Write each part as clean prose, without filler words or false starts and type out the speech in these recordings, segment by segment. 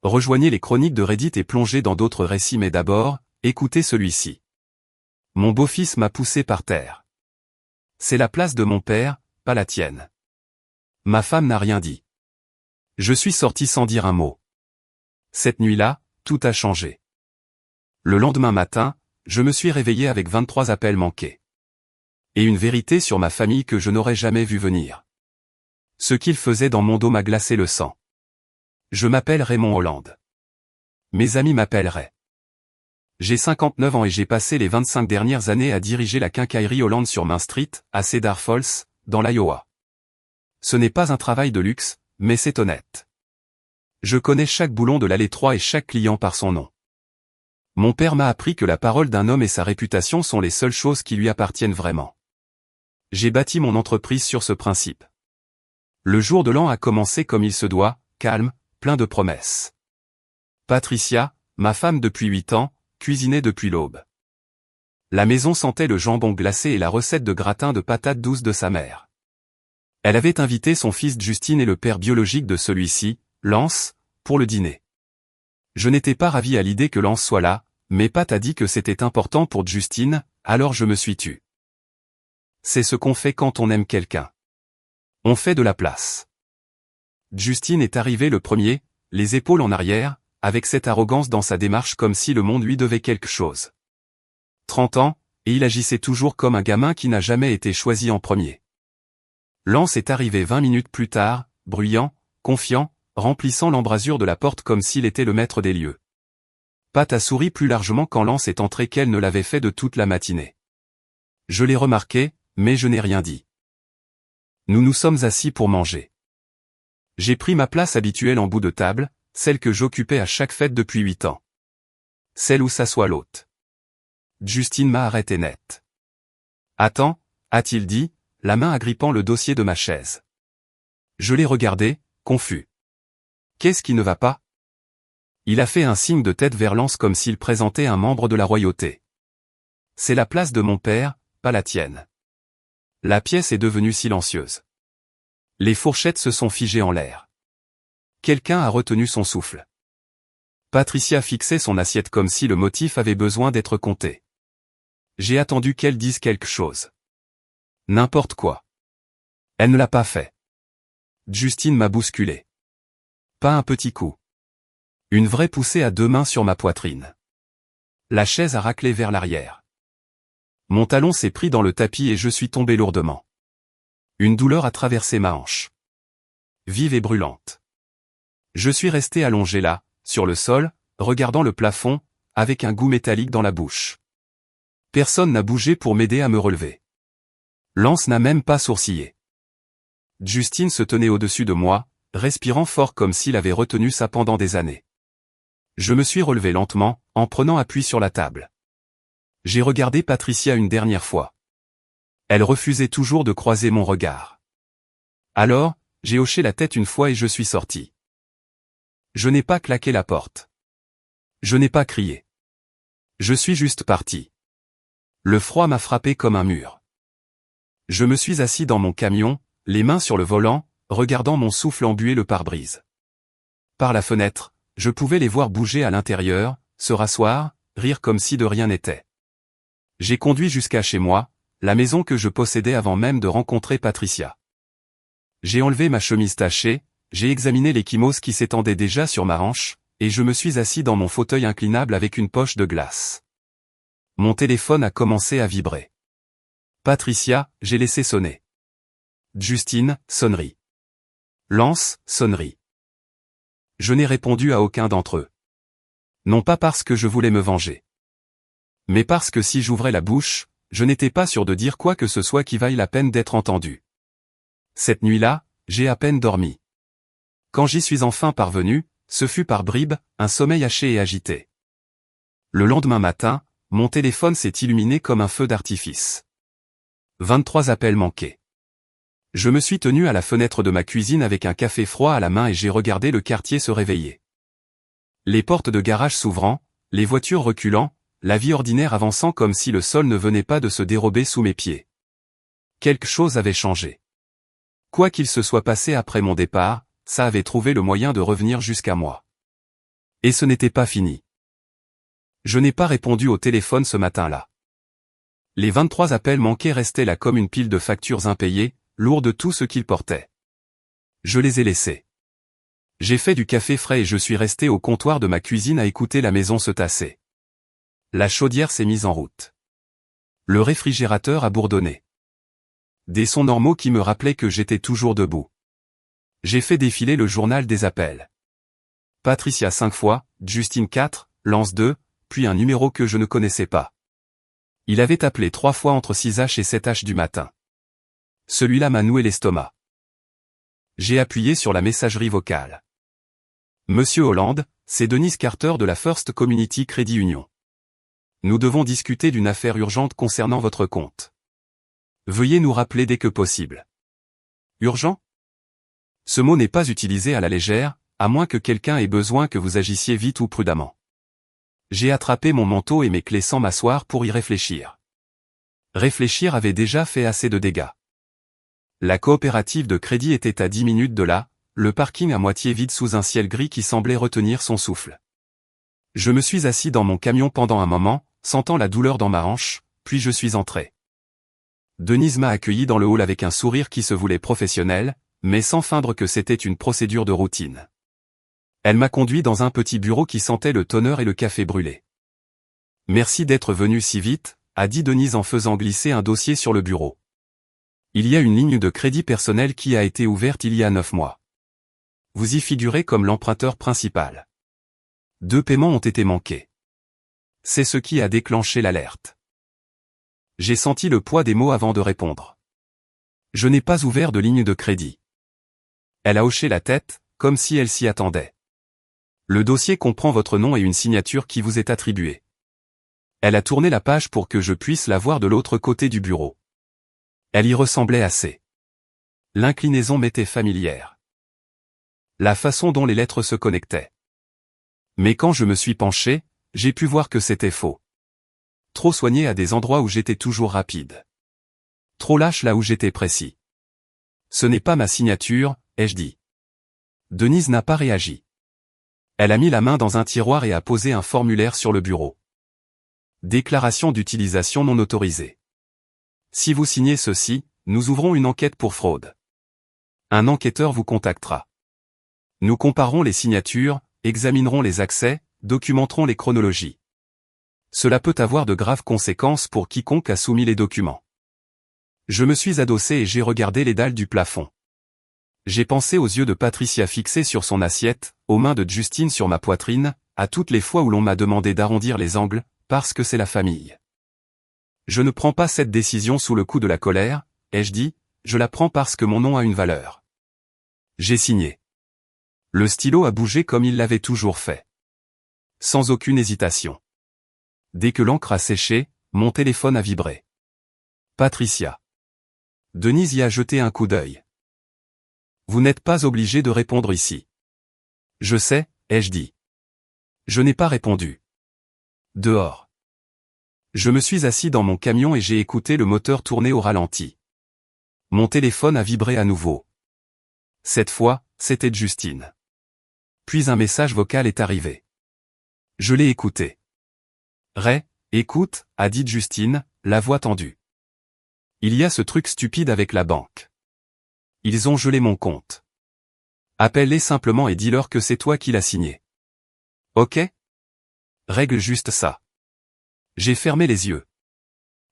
Rejoignez les chroniques de Reddit et plongez dans d'autres récits, mais d'abord, écoutez celui-ci. Mon beau-fils m'a poussé par terre. C'est la place de mon père, pas la tienne. Ma femme n'a rien dit. Je suis sorti sans dire un mot. Cette nuit-là, tout a changé. Le lendemain matin, je me suis réveillé avec 23 appels manqués. Et une vérité sur ma famille que je n'aurais jamais vu venir. Ce qu'il faisait dans mon dos m'a glacé le sang. Je m'appelle Raymond Hollande. Mes amis m'appellent Ray. J'ai 59 ans et j'ai passé les 25 dernières années à diriger la quincaillerie Hollande sur Main Street, à Cedar Falls, dans l'Iowa. Ce n'est pas un travail de luxe, mais c'est honnête. Je connais chaque boulon de l'allée 3 et chaque client par son nom. Mon père m'a appris que la parole d'un homme et sa réputation sont les seules choses qui lui appartiennent vraiment. J'ai bâti mon entreprise sur ce principe. Le jour de l'an a commencé comme il se doit, calme, plein de promesses. Patricia, ma femme depuis 8 ans, cuisinait depuis l'aube. La maison sentait le jambon glacé et la recette de gratin de patates douces de sa mère. Elle avait invité son fils Justine et le père biologique de celui-ci, Lance, pour le dîner. Je n'étais pas ravi à l'idée que Lance soit là, mais Pat a dit que c'était important pour Justine, alors je me suis tu. C'est ce qu'on fait quand on aime quelqu'un. On fait de la place. Justine est arrivée le premier, les épaules en arrière, avec cette arrogance dans sa démarche comme si le monde lui devait quelque chose. 30 ans, et il agissait toujours comme un gamin qui n'a jamais été choisi en premier. Lance est arrivé 20 minutes plus tard, bruyant, confiant, remplissant l'embrasure de la porte comme s'il était le maître des lieux. Pat a souri plus largement quand Lance est entré qu'elle ne l'avait fait de toute la matinée. Je l'ai remarqué, mais je n'ai rien dit. Nous nous sommes assis pour manger. J'ai pris ma place habituelle en bout de table, celle que j'occupais à chaque fête depuis 8 ans. Celle où s'assoit l'hôte. Justine m'a arrêté net. Attends, a-t-il dit, la main agrippant le dossier de ma chaise. Je l'ai regardé, confus. Qu'est-ce qui ne va pas? Il a fait un signe de tête vers Lance comme s'il présentait un membre de la royauté. C'est la place de mon père, pas la tienne. La pièce est devenue silencieuse. Les fourchettes se sont figées en l'air. Quelqu'un a retenu son souffle. Patricia fixait son assiette comme si le motif avait besoin d'être compté. J'ai attendu qu'elle dise quelque chose. N'importe quoi. Elle ne l'a pas fait. Justine m'a bousculé. Pas un petit coup. Une vraie poussée à 2 mains sur ma poitrine. La chaise a raclé vers l'arrière. Mon talon s'est pris dans le tapis et je suis tombé lourdement. Une douleur a traversé ma hanche. Vive et brûlante. Je suis resté allongé là, sur le sol, regardant le plafond, avec un goût métallique dans la bouche. Personne n'a bougé pour m'aider à me relever. Lance n'a même pas sourcillé. Justine se tenait au-dessus de moi, respirant fort comme s'il avait retenu ça pendant des années. Je me suis relevé lentement, en prenant appui sur la table. J'ai regardé Patricia une dernière fois. Elle refusait toujours de croiser mon regard. Alors, j'ai hoché la tête une fois et je suis sorti. Je n'ai pas claqué la porte. Je n'ai pas crié. Je suis juste parti. Le froid m'a frappé comme un mur. Je me suis assis dans mon camion, les mains sur le volant, regardant mon souffle embuer le pare-brise. Par la fenêtre, je pouvais les voir bouger à l'intérieur, se rasseoir, rire comme si de rien n'était. J'ai conduit jusqu'à chez moi, la maison que je possédais avant même de rencontrer Patricia. J'ai enlevé ma chemise tachée, j'ai examiné l'échymose qui s'étendait déjà sur ma hanche, et je me suis assis dans mon fauteuil inclinable avec une poche de glace. Mon téléphone a commencé à vibrer. Patricia, j'ai laissé sonner. Justine, sonnerie. Lance, sonnerie. Je n'ai répondu à aucun d'entre eux. Non pas parce que je voulais me venger. Mais parce que si j'ouvrais la bouche, je n'étais pas sûr de dire quoi que ce soit qui vaille la peine d'être entendu. Cette nuit-là, j'ai à peine dormi. Quand j'y suis enfin parvenu, ce fut par bribes, un sommeil haché et agité. Le lendemain matin, mon téléphone s'est illuminé comme un feu d'artifice. 23 appels manqués. Je me suis tenu à la fenêtre de ma cuisine avec un café froid à la main et j'ai regardé le quartier se réveiller. Les portes de garage s'ouvrant, les voitures reculant, la vie ordinaire avançant comme si le sol ne venait pas de se dérober sous mes pieds. Quelque chose avait changé. Quoi qu'il se soit passé après mon départ, ça avait trouvé le moyen de revenir jusqu'à moi. Et ce n'était pas fini. Je n'ai pas répondu au téléphone ce matin-là. Les 23 appels manqués restaient là comme une pile de factures impayées, lourdes de tout ce qu'ils portaient. Je les ai laissés. J'ai fait du café frais et je suis resté au comptoir de ma cuisine à écouter la maison se tasser. La chaudière s'est mise en route. Le réfrigérateur a bourdonné. Des sons normaux qui me rappelaient que j'étais toujours debout. J'ai fait défiler le journal des appels. Patricia 5 fois, Justine 4, Lance 2, puis un numéro que je ne connaissais pas. Il avait appelé 3 fois entre 6h et 7h du matin. Celui-là m'a noué l'estomac. J'ai appuyé sur la messagerie vocale. Monsieur Hollande, c'est Denise Carter de la First Community Credit Union. Nous devons discuter d'une affaire urgente concernant votre compte. Veuillez nous rappeler dès que possible. Urgent? Ce mot n'est pas utilisé à la légère, à moins que quelqu'un ait besoin que vous agissiez vite ou prudemment. J'ai attrapé mon manteau et mes clés sans m'asseoir pour y réfléchir. Réfléchir avait déjà fait assez de dégâts. La coopérative de crédit était à 10 minutes de là, le parking à moitié vide sous un ciel gris qui semblait retenir son souffle. Je me suis assis dans mon camion pendant un moment, sentant la douleur dans ma hanche, puis je suis entré. Denise m'a accueilli dans le hall avec un sourire qui se voulait professionnel, mais sans feindre que c'était une procédure de routine. Elle m'a conduit dans un petit bureau qui sentait le toner et le café brûlé. « Merci d'être venu si vite », a dit Denise en faisant glisser un dossier sur le bureau. Il y a une ligne de crédit personnel qui a été ouverte il y a 9 mois. Vous y figurez comme l'emprunteur principal. 2 paiements ont été manqués. C'est ce qui a déclenché l'alerte. J'ai senti le poids des mots avant de répondre. Je n'ai pas ouvert de ligne de crédit. Elle a hoché la tête, comme si elle s'y attendait. Le dossier comprend votre nom et une signature qui vous est attribuée. Elle a tourné la page pour que je puisse la voir de l'autre côté du bureau. Elle y ressemblait assez. L'inclinaison m'était familière. La façon dont les lettres se connectaient. Mais quand je me suis penché, j'ai pu voir que c'était faux. Trop soigné à des endroits où j'étais toujours rapide. Trop lâche là où j'étais précis. Ce n'est pas ma signature, ai-je dit. Denise n'a pas réagi. Elle a mis la main dans un tiroir et a posé un formulaire sur le bureau. Déclaration d'utilisation non autorisée. Si vous signez ceci, nous ouvrons une enquête pour fraude. Un enquêteur vous contactera. Nous comparerons les signatures, examinerons les accès, documenterons les chronologies. Cela peut avoir de graves conséquences pour quiconque a soumis les documents. Je me suis adossé et j'ai regardé les dalles du plafond. J'ai pensé aux yeux de Patricia fixés sur son assiette, aux mains de Justine sur ma poitrine, à toutes les fois où l'on m'a demandé d'arrondir les angles, parce que c'est la famille. Je ne prends pas cette décision sous le coup de la colère, ai-je dit, je la prends parce que mon nom a une valeur. J'ai signé. Le stylo a bougé comme il l'avait toujours fait. Sans aucune hésitation. Dès que l'encre a séché, mon téléphone a vibré. Patricia. Denise y a jeté un coup d'œil. Vous n'êtes pas obligé de répondre ici. Je sais, ai-je dit. Je n'ai pas répondu. Dehors. Je me suis assis dans mon camion et j'ai écouté le moteur tourner au ralenti. Mon téléphone a vibré à nouveau. Cette fois, c'était Justine. Puis un message vocal est arrivé. Je l'ai écouté. Ray, écoute, a dit Justine, la voix tendue. Il y a ce truc stupide avec la banque. Ils ont gelé mon compte. Appelle-les simplement et dis-leur que c'est toi qui l'as signé. Ok? Règle juste ça. J'ai fermé les yeux.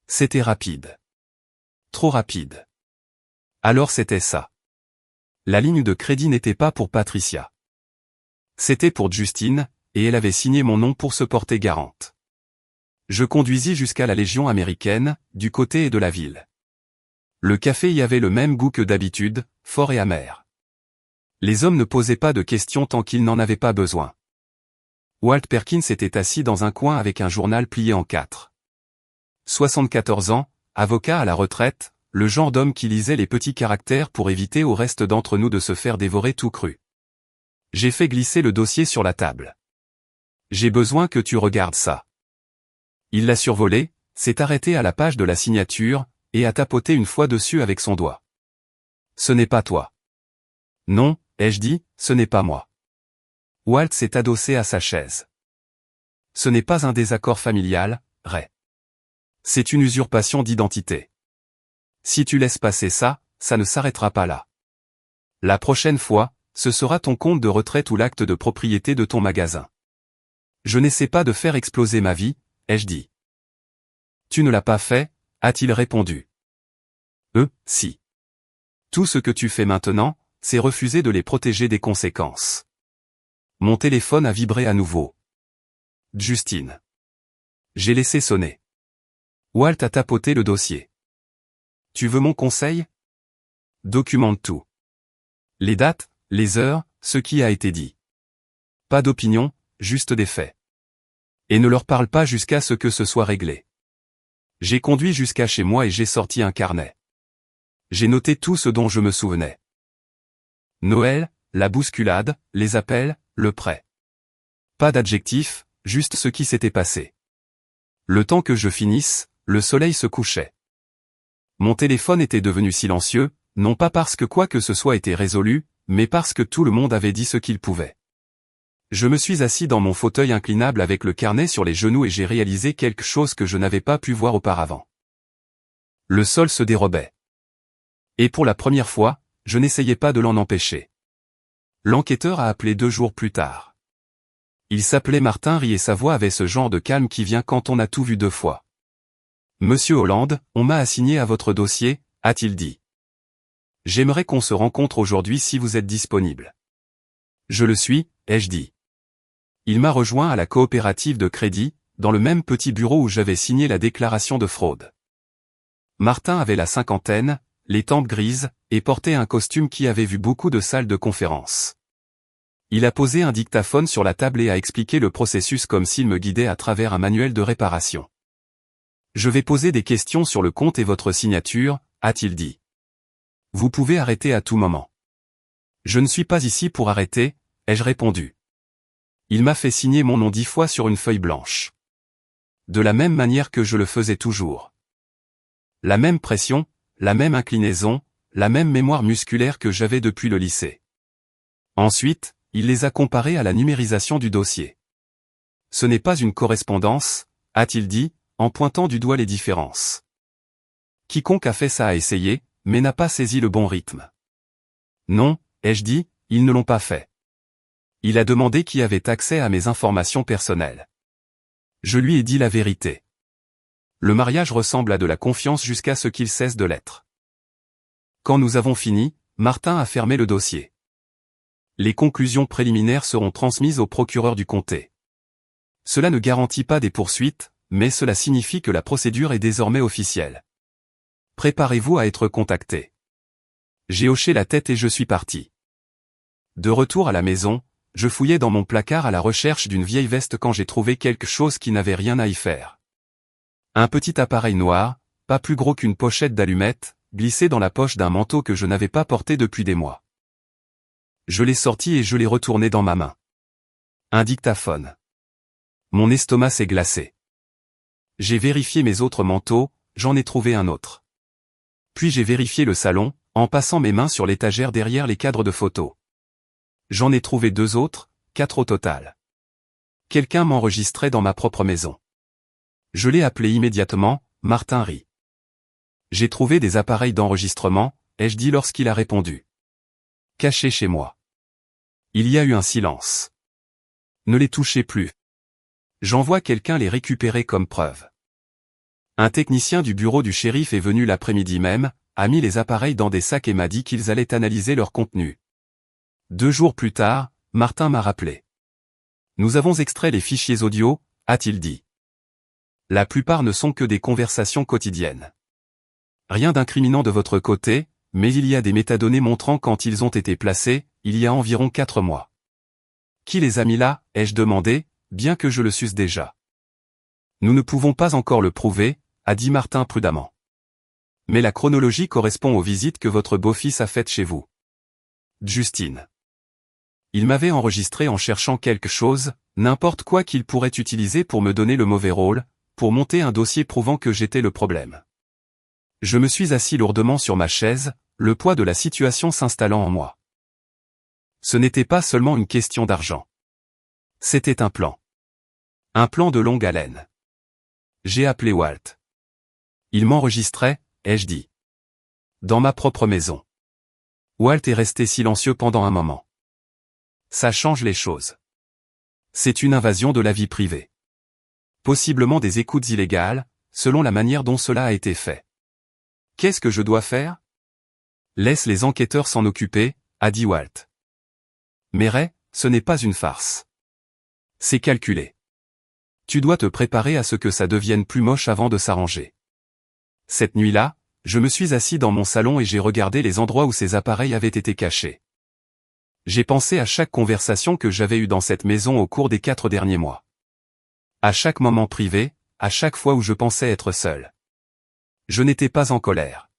C'était rapide. Trop rapide. Alors c'était ça. La ligne de crédit n'était pas pour Patricia. C'était pour Justine, et elle avait signé mon nom pour se porter garante. Je conduisis jusqu'à la Légion américaine, du côté et de la ville. Le café y avait le même goût que d'habitude, fort et amer. Les hommes ne posaient pas de questions tant qu'ils n'en avaient pas besoin. Walt Perkins était assis dans un coin avec un journal plié en 4. 74 ans, avocat à la retraite, le genre d'homme qui lisait les petits caractères pour éviter au reste d'entre nous de se faire dévorer tout cru. J'ai fait glisser le dossier sur la table. J'ai besoin que tu regardes ça. Il l'a survolé, s'est arrêté à la page de la signature, et a tapoté une fois dessus avec son doigt. Ce n'est pas toi. Non, ai-je dit, ce n'est pas moi. Walt s'est adossé à sa chaise. Ce n'est pas un désaccord familial, Ray. C'est une usurpation d'identité. Si tu laisses passer ça, ça ne s'arrêtera pas là. La prochaine fois, ce sera ton compte de retraite ou l'acte de propriété de ton magasin. Je n'essaie pas de faire exploser ma vie, ai-je dit. Tu ne l'as pas fait, a-t-il répondu. Si. Tout ce que tu fais maintenant, c'est refuser de les protéger des conséquences. Mon téléphone a vibré à nouveau. Justine. J'ai laissé sonner. Walt a tapoté le dossier. Tu veux mon conseil? Documente tout. Les dates, les heures, ce qui a été dit. Pas d'opinion, juste des faits. Et ne leur parle pas jusqu'à ce que ce soit réglé. J'ai conduit jusqu'à chez moi et j'ai sorti un carnet. J'ai noté tout ce dont je me souvenais. Noël, la bousculade, les appels, le prêt. Pas d'adjectif, juste ce qui s'était passé. Le temps que je finisse, le soleil se couchait. Mon téléphone était devenu silencieux, non pas parce que quoi que ce soit était résolu, mais parce que tout le monde avait dit ce qu'il pouvait. Je me suis assis dans mon fauteuil inclinable avec le carnet sur les genoux et j'ai réalisé quelque chose que je n'avais pas pu voir auparavant. Le sol se dérobait. Et pour la première fois, je n'essayais pas de l'en empêcher. L'enquêteur a appelé 2 jours plus tard. Il s'appelait Martin Rie et sa voix avait ce genre de calme qui vient quand on a tout vu 2 fois. Monsieur Holland, on m'a assigné à votre dossier, a-t-il dit. J'aimerais qu'on se rencontre aujourd'hui si vous êtes disponible. Je le suis, ai-je dit. Il m'a rejoint à la coopérative de crédit, dans le même petit bureau où j'avais signé la déclaration de fraude. Martin avait la cinquantaine, les tempes grises, et portait un costume qui avait vu beaucoup de salles de conférence. Il a posé un dictaphone sur la table et a expliqué le processus comme s'il me guidait à travers un manuel de réparation. Je vais poser des questions sur le compte et votre signature, a-t-il dit. Vous pouvez arrêter à tout moment. Je ne suis pas ici pour arrêter, ai-je répondu. Il m'a fait signer mon nom 10 fois sur une feuille blanche. De la même manière que je le faisais toujours. La même pression, la même inclinaison, la même mémoire musculaire que j'avais depuis le lycée. Ensuite, il les a comparés à la numérisation du dossier. Ce n'est pas une correspondance, a-t-il dit, en pointant du doigt les différences. Quiconque a fait ça a essayé, mais n'a pas saisi le bon rythme. Non, ai-je dit, ils ne l'ont pas fait. Il a demandé qui avait accès à mes informations personnelles. Je lui ai dit la vérité. Le mariage ressemble à de la confiance jusqu'à ce qu'il cesse de l'être. Quand nous avons fini, Martin a fermé le dossier. Les conclusions préliminaires seront transmises au procureur du comté. Cela ne garantit pas des poursuites, mais cela signifie que la procédure est désormais officielle. Préparez-vous à être contacté. J'ai hoché la tête et je suis parti. De retour à la maison, je fouillais dans mon placard à la recherche d'une vieille veste quand j'ai trouvé quelque chose qui n'avait rien à y faire. Un petit appareil noir, pas plus gros qu'une pochette d'allumettes, glissé dans la poche d'un manteau que je n'avais pas porté depuis des mois. Je l'ai sorti et je l'ai retourné dans ma main. Un dictaphone. Mon estomac s'est glacé. J'ai vérifié mes autres manteaux, j'en ai trouvé un autre. Puis j'ai vérifié le salon, en passant mes mains sur l'étagère derrière les cadres de photos. J'en ai trouvé 2 autres, 4 au total. Quelqu'un m'enregistrait dans ma propre maison. Je l'ai appelé immédiatement, Martin Rie. J'ai trouvé des appareils d'enregistrement, ai-je dit lorsqu'il a répondu. Cachés chez moi. Il y a eu un silence. Ne les touchez plus. J'envoie quelqu'un les récupérer comme preuve. Un technicien du bureau du shérif est venu l'après-midi même, a mis les appareils dans des sacs et m'a dit qu'ils allaient analyser leur contenu. 2 jours plus tard, Martin m'a rappelé. Nous avons extrait les fichiers audio, a-t-il dit. La plupart ne sont que des conversations quotidiennes. Rien d'incriminant de votre côté, mais il y a des métadonnées montrant quand ils ont été placés, il y a environ 4 mois. Qui les a mis là, ai-je demandé, bien que je le susse déjà. Nous ne pouvons pas encore le prouver, a dit Martin prudemment. Mais la chronologie correspond aux visites que votre beau-fils a faites chez vous. Justine. Il m'avait enregistré en cherchant quelque chose, n'importe quoi qu'il pourrait utiliser pour me donner le mauvais rôle, pour monter un dossier prouvant que j'étais le problème. Je me suis assis lourdement sur ma chaise, le poids de la situation s'installant en moi. Ce n'était pas seulement une question d'argent. C'était un plan. Un plan de longue haleine. J'ai appelé Walt. Il m'enregistrait, ai-je dit. Dans ma propre maison. Walt est resté silencieux pendant un moment. Ça change les choses. C'est une invasion de la vie privée. Possiblement des écoutes illégales, selon la manière dont cela a été fait. Qu'est-ce que je dois faire? Laisse les enquêteurs s'en occuper, a dit Walt. Mais Ray, ce n'est pas une farce. C'est calculé. Tu dois te préparer à ce que ça devienne plus moche avant de s'arranger. Cette nuit-là, je me suis assis dans mon salon et j'ai regardé les endroits où ces appareils avaient été cachés. J'ai pensé à chaque conversation que j'avais eue dans cette maison au cours des 4 derniers mois. À chaque moment privé, à chaque fois où je pensais être seul. Je n'étais pas en colère.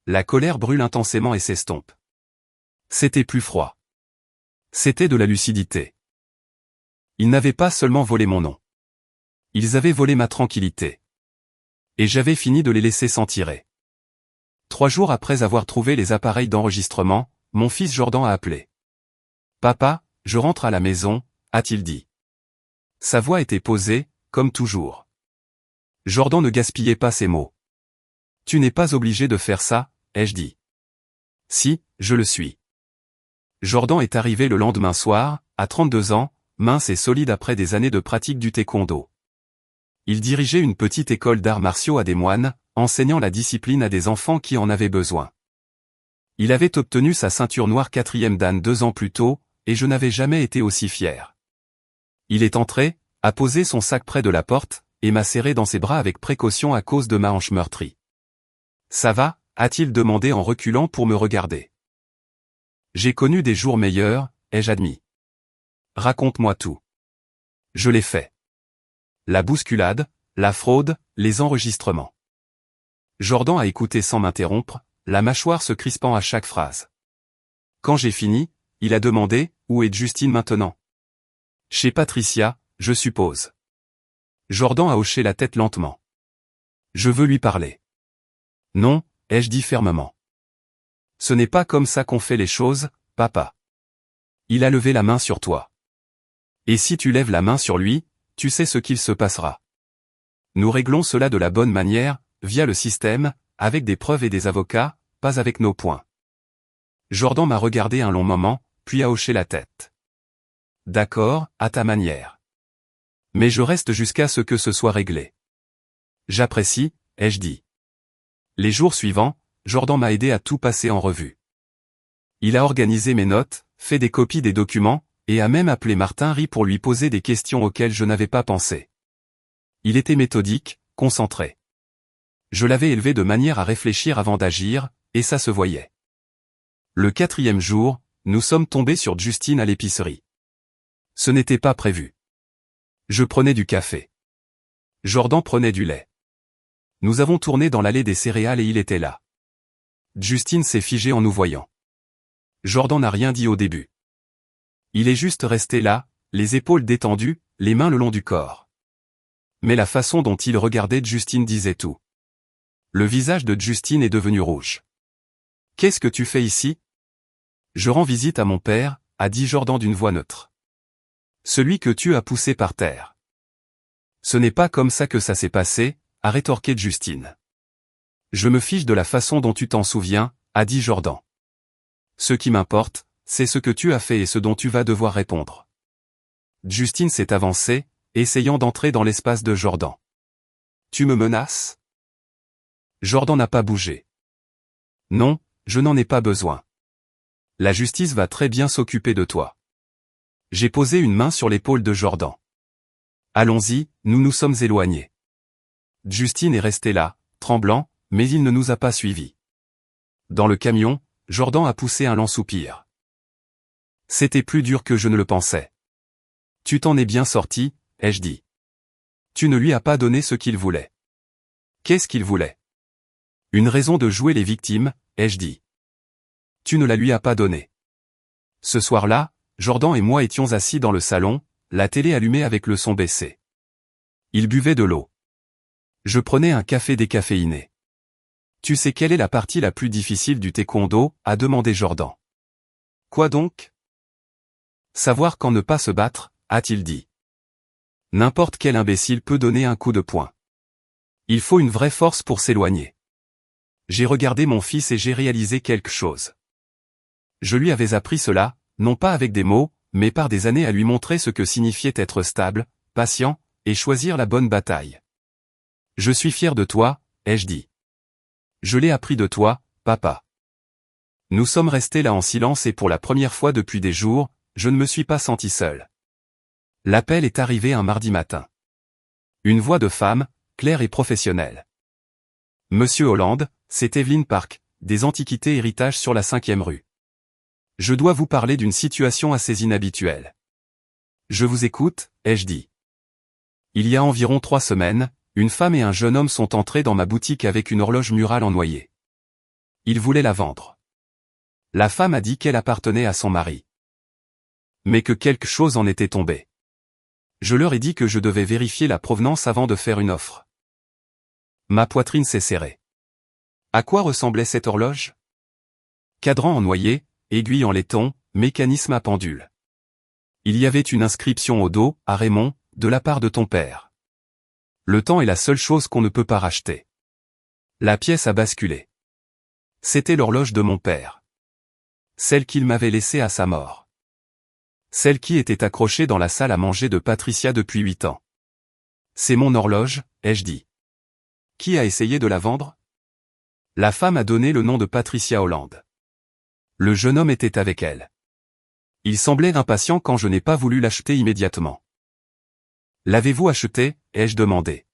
La colère brûle intensément et s'estompe. C'était plus froid. C'était de la lucidité. Ils n'avaient pas seulement volé mon nom. Ils avaient volé ma tranquillité. Et j'avais fini de les laisser s'en tirer. 3 jours après avoir trouvé les appareils d'enregistrement, mon fils Jordan a appelé. « Papa, je rentre à la maison », a-t-il dit. Sa voix était posée, comme toujours. Jordan ne gaspillait pas ses mots. « Tu n'es pas obligé de faire ça, ai-je dit. »« Si, je le suis. » Jordan est arrivé le lendemain soir, à 32 ans, mince et solide après des années de pratique du taekwondo. Il dirigeait une petite école d'arts martiaux à Des Moines, enseignant la discipline à des enfants qui en avaient besoin. Il avait obtenu sa ceinture noire 4e dan 2 ans plus tôt, et je n'avais jamais été aussi fier. Il est entré, a posé son sac près de la porte, et m'a serré dans ses bras avec précaution à cause de ma hanche meurtrie. « Ça va ?» a-t-il demandé en reculant pour me regarder. « J'ai connu des jours meilleurs, ai-je admis. Raconte-moi tout. » Je l'ai fait. La bousculade, la fraude, les enregistrements. Jordan a écouté sans m'interrompre, la mâchoire se crispant à chaque phrase. Quand j'ai fini, il a demandé, « Où est Justine maintenant ?»« Chez Patricia, je suppose. » Jordan a hoché la tête lentement. « Je veux lui parler. »« Non, » ai-je dit fermement. « Ce n'est pas comme ça qu'on fait les choses, papa. » Il a levé la main sur toi. « Et si tu lèves la main sur lui, tu sais ce qu'il se passera. Nous réglons cela de la bonne manière, via le système, avec des preuves et des avocats, pas avec nos poings. » Jordan m'a regardé un long moment, puis a hoché la tête. « D'accord, à ta manière. Mais je reste jusqu'à ce que ce soit réglé. »« J'apprécie, » ai-je dit. Les jours suivants, Jordan m'a aidé à tout passer en revue. Il a organisé mes notes, fait des copies des documents, et a même appelé Martin Rie pour lui poser des questions auxquelles je n'avais pas pensé. Il était méthodique, concentré. Je l'avais élevé de manière à réfléchir avant d'agir, et ça se voyait. Le 4e jour, nous sommes tombés sur Justine à l'épicerie. Ce n'était pas prévu. Je prenais du café. Jordan prenait du lait. Nous avons tourné dans l'allée des céréales et il était là. Justine s'est figée en nous voyant. Jordan n'a rien dit au début. Il est juste resté là, les épaules détendues, les mains le long du corps. Mais la façon dont il regardait Justine disait tout. Le visage de Justine est devenu rouge. « Qu'est-ce que tu fais ici ?»« Je rends visite à mon père, » a dit Jordan d'une voix neutre. « Celui que tu as poussé par terre. »« Ce n'est pas comme ça que ça s'est passé, » a rétorqué Justine. « Je me fiche de la façon dont tu t'en souviens, » a dit Jordan. « Ce qui m'importe, c'est ce que tu as fait et ce dont tu vas devoir répondre. » Justine s'est avancée, essayant d'entrer dans l'espace de Jordan. « Tu me menaces ?» Jordan n'a pas bougé. « Non, je n'en ai pas besoin. La justice va très bien s'occuper de toi. » J'ai posé une main sur l'épaule de Jordan. « Allons-y, nous nous sommes éloignés. » Justine est resté là, tremblant, mais il ne nous a pas suivis. Dans le camion, Jordan a poussé un lent soupir. « C'était plus dur que je ne le pensais. »« Tu t'en es bien sorti, » ai-je dit. « Tu ne lui as pas donné ce qu'il voulait. »« Qu'est-ce qu'il voulait ? » ?»« Une raison de jouer les victimes, » ai-je dit. « Tu ne la lui as pas donnée. » Ce soir-là, Jordan et moi étions assis dans le salon, la télé allumée avec le son baissé. Il buvait de l'eau. Je prenais un café décaféiné. « Tu sais quelle est la partie la plus difficile du taekwondo ?» a demandé Jordan. « Quoi donc ? » « Savoir quand ne pas se battre, » a-t-il dit. N'importe quel imbécile peut donner un coup de poing. Il faut une vraie force pour s'éloigner. J'ai regardé mon fils et j'ai réalisé quelque chose. Je lui avais appris cela, non pas avec des mots, mais par des années à lui montrer ce que signifiait être stable, patient, et choisir la bonne bataille. Je suis fier de toi, ai-je dit. Je l'ai appris de toi, papa. Nous sommes restés là en silence et pour la première fois depuis des jours, je ne me suis pas senti seul. L'appel est arrivé un mardi matin. Une voix de femme, claire et professionnelle. Monsieur Holland, c'est Evelyn Park, des Antiquités Héritage sur la 5e rue. Je dois vous parler d'une situation assez inhabituelle. Je vous écoute, ai-je dit. Il y a environ 3 semaines, une femme et un jeune homme sont entrés dans ma boutique avec une horloge murale en noyer. Ils voulaient la vendre. La femme a dit qu'elle appartenait à son mari. Mais que quelque chose en était tombé. Je leur ai dit que je devais vérifier la provenance avant de faire une offre. Ma poitrine s'est serrée. À quoi ressemblait cette horloge? Cadran en noyer, aiguille en laiton, mécanisme à pendule. Il y avait une inscription au dos, à Raymond, de la part de ton père. Le temps est la seule chose qu'on ne peut pas racheter. La pièce a basculé. C'était l'horloge de mon père. Celle qu'il m'avait laissée à sa mort. Celle qui était accrochée dans la salle à manger de Patricia depuis 8 ans. C'est mon horloge, ai-je dit. Qui a essayé de la vendre? La femme a donné le nom de Patricia Holland. Le jeune homme était avec elle. Il semblait impatient quand je n'ai pas voulu l'acheter immédiatement. L'avez-vous acheté, ai-je demandé.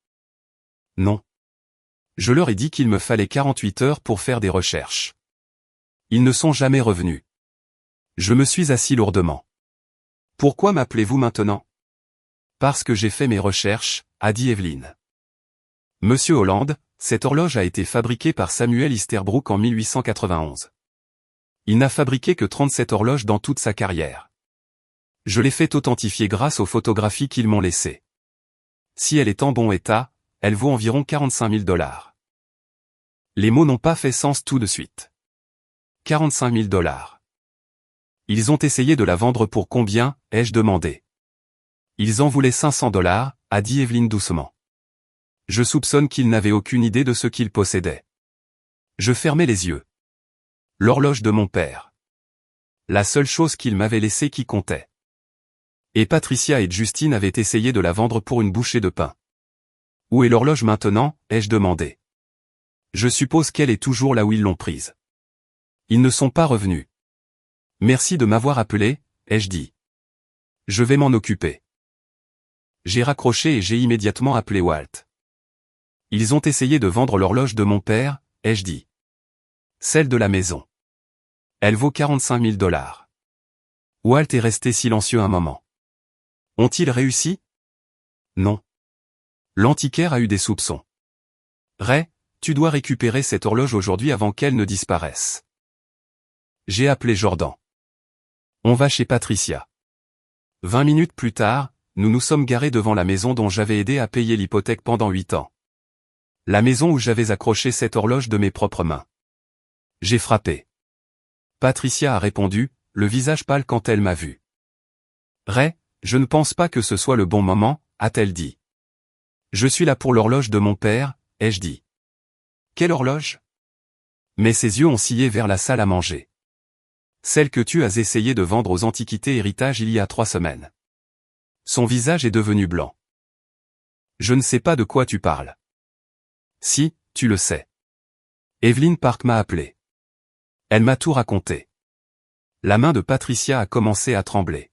Non. Je leur ai dit qu'il me fallait 48 heures pour faire des recherches. Ils ne sont jamais revenus. Je me suis assis lourdement. Pourquoi m'appelez-vous maintenant? Parce que j'ai fait mes recherches, a dit Evelyn. Monsieur Holland, cette horloge a été fabriquée par Samuel Easterbrook en 1891. Il n'a fabriqué que 37 horloges dans toute sa carrière. Je l'ai fait authentifier grâce aux photographies qu'ils m'ont laissées. Si elle est en bon état, elle vaut environ 45 000 $. Les mots n'ont pas fait sens tout de suite. 45 000 $. Ils ont essayé de la vendre pour combien, ai-je demandé. Ils en voulaient 500 $, a dit Evelyn doucement. Je soupçonne qu'ils n'avaient aucune idée de ce qu'ils possédaient. Je fermai les yeux. L'horloge de mon père. La seule chose qu'il m'avait laissée qui comptait. Et Patricia et Justine avaient essayé de la vendre pour une bouchée de pain. Où est l'horloge maintenant, ai-je demandé. Je suppose qu'elle est toujours là où ils l'ont prise. Ils ne sont pas revenus. Merci de m'avoir appelé, ai-je dit. Je vais m'en occuper. J'ai raccroché et j'ai immédiatement appelé Walt. Ils ont essayé de vendre l'horloge de mon père, ai-je dit. Celle de la maison. Elle vaut 45 000 $. Walt est resté silencieux un moment. Ont-ils réussi? Non. L'antiquaire a eu des soupçons. Ray, tu dois récupérer cette horloge aujourd'hui avant qu'elle ne disparaisse. J'ai appelé Jordan. On va chez Patricia. 20 minutes plus tard, nous nous sommes garés devant la maison dont j'avais aidé à payer l'hypothèque pendant 8 ans. La maison où j'avais accroché cette horloge de mes propres mains. J'ai frappé. Patricia a répondu, le visage pâle quand elle m'a vu. Ray, je ne pense pas que ce soit le bon moment, a-t-elle dit. Je suis là pour l'horloge de mon père, ai-je dit. Quelle horloge? Mais ses yeux ont sillé vers la salle à manger. Celle que tu as essayé de vendre aux Antiquités Héritage il y a 3 semaines. Son visage est devenu blanc. Je ne sais pas de quoi tu parles. Si, tu le sais. Evelyn Park m'a appelé. Elle m'a tout raconté. La main de Patricia a commencé à trembler.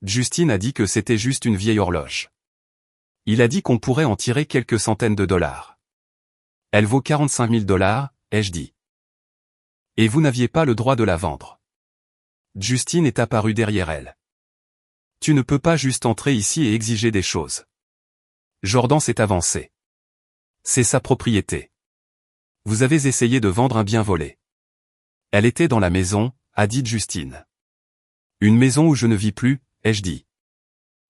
Justine a dit que c'était juste une vieille horloge. Il a dit qu'on pourrait en tirer quelques centaines de dollars. Elle vaut 45 000 $, ai-je dit. Et vous n'aviez pas le droit de la vendre. Justine est apparue derrière elle. Tu ne peux pas juste entrer ici et exiger des choses. Jordan s'est avancé. C'est sa propriété. Vous avez essayé de vendre un bien volé. Elle était dans la maison, a dit Justine. Une maison où je ne vis plus, ai-je dit.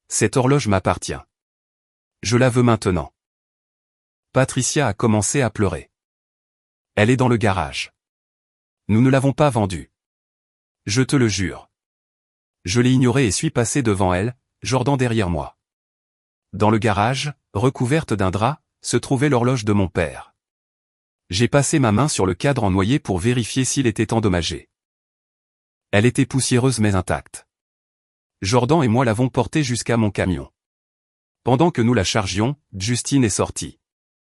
Cette horloge m'appartient. Je la veux maintenant. Patricia a commencé à pleurer. Elle est dans le garage. Nous ne l'avons pas vendue. Je te le jure. Je l'ai ignorée et suis passé devant elle, Jordan derrière moi. Dans le garage, recouverte d'un drap, se trouvait l'horloge de mon père. J'ai passé ma main sur le cadre en noyer pour vérifier s'il était endommagé. Elle était poussiéreuse mais intacte. Jordan et moi l'avons portée jusqu'à mon camion. Pendant que nous la chargions, Justine est sortie.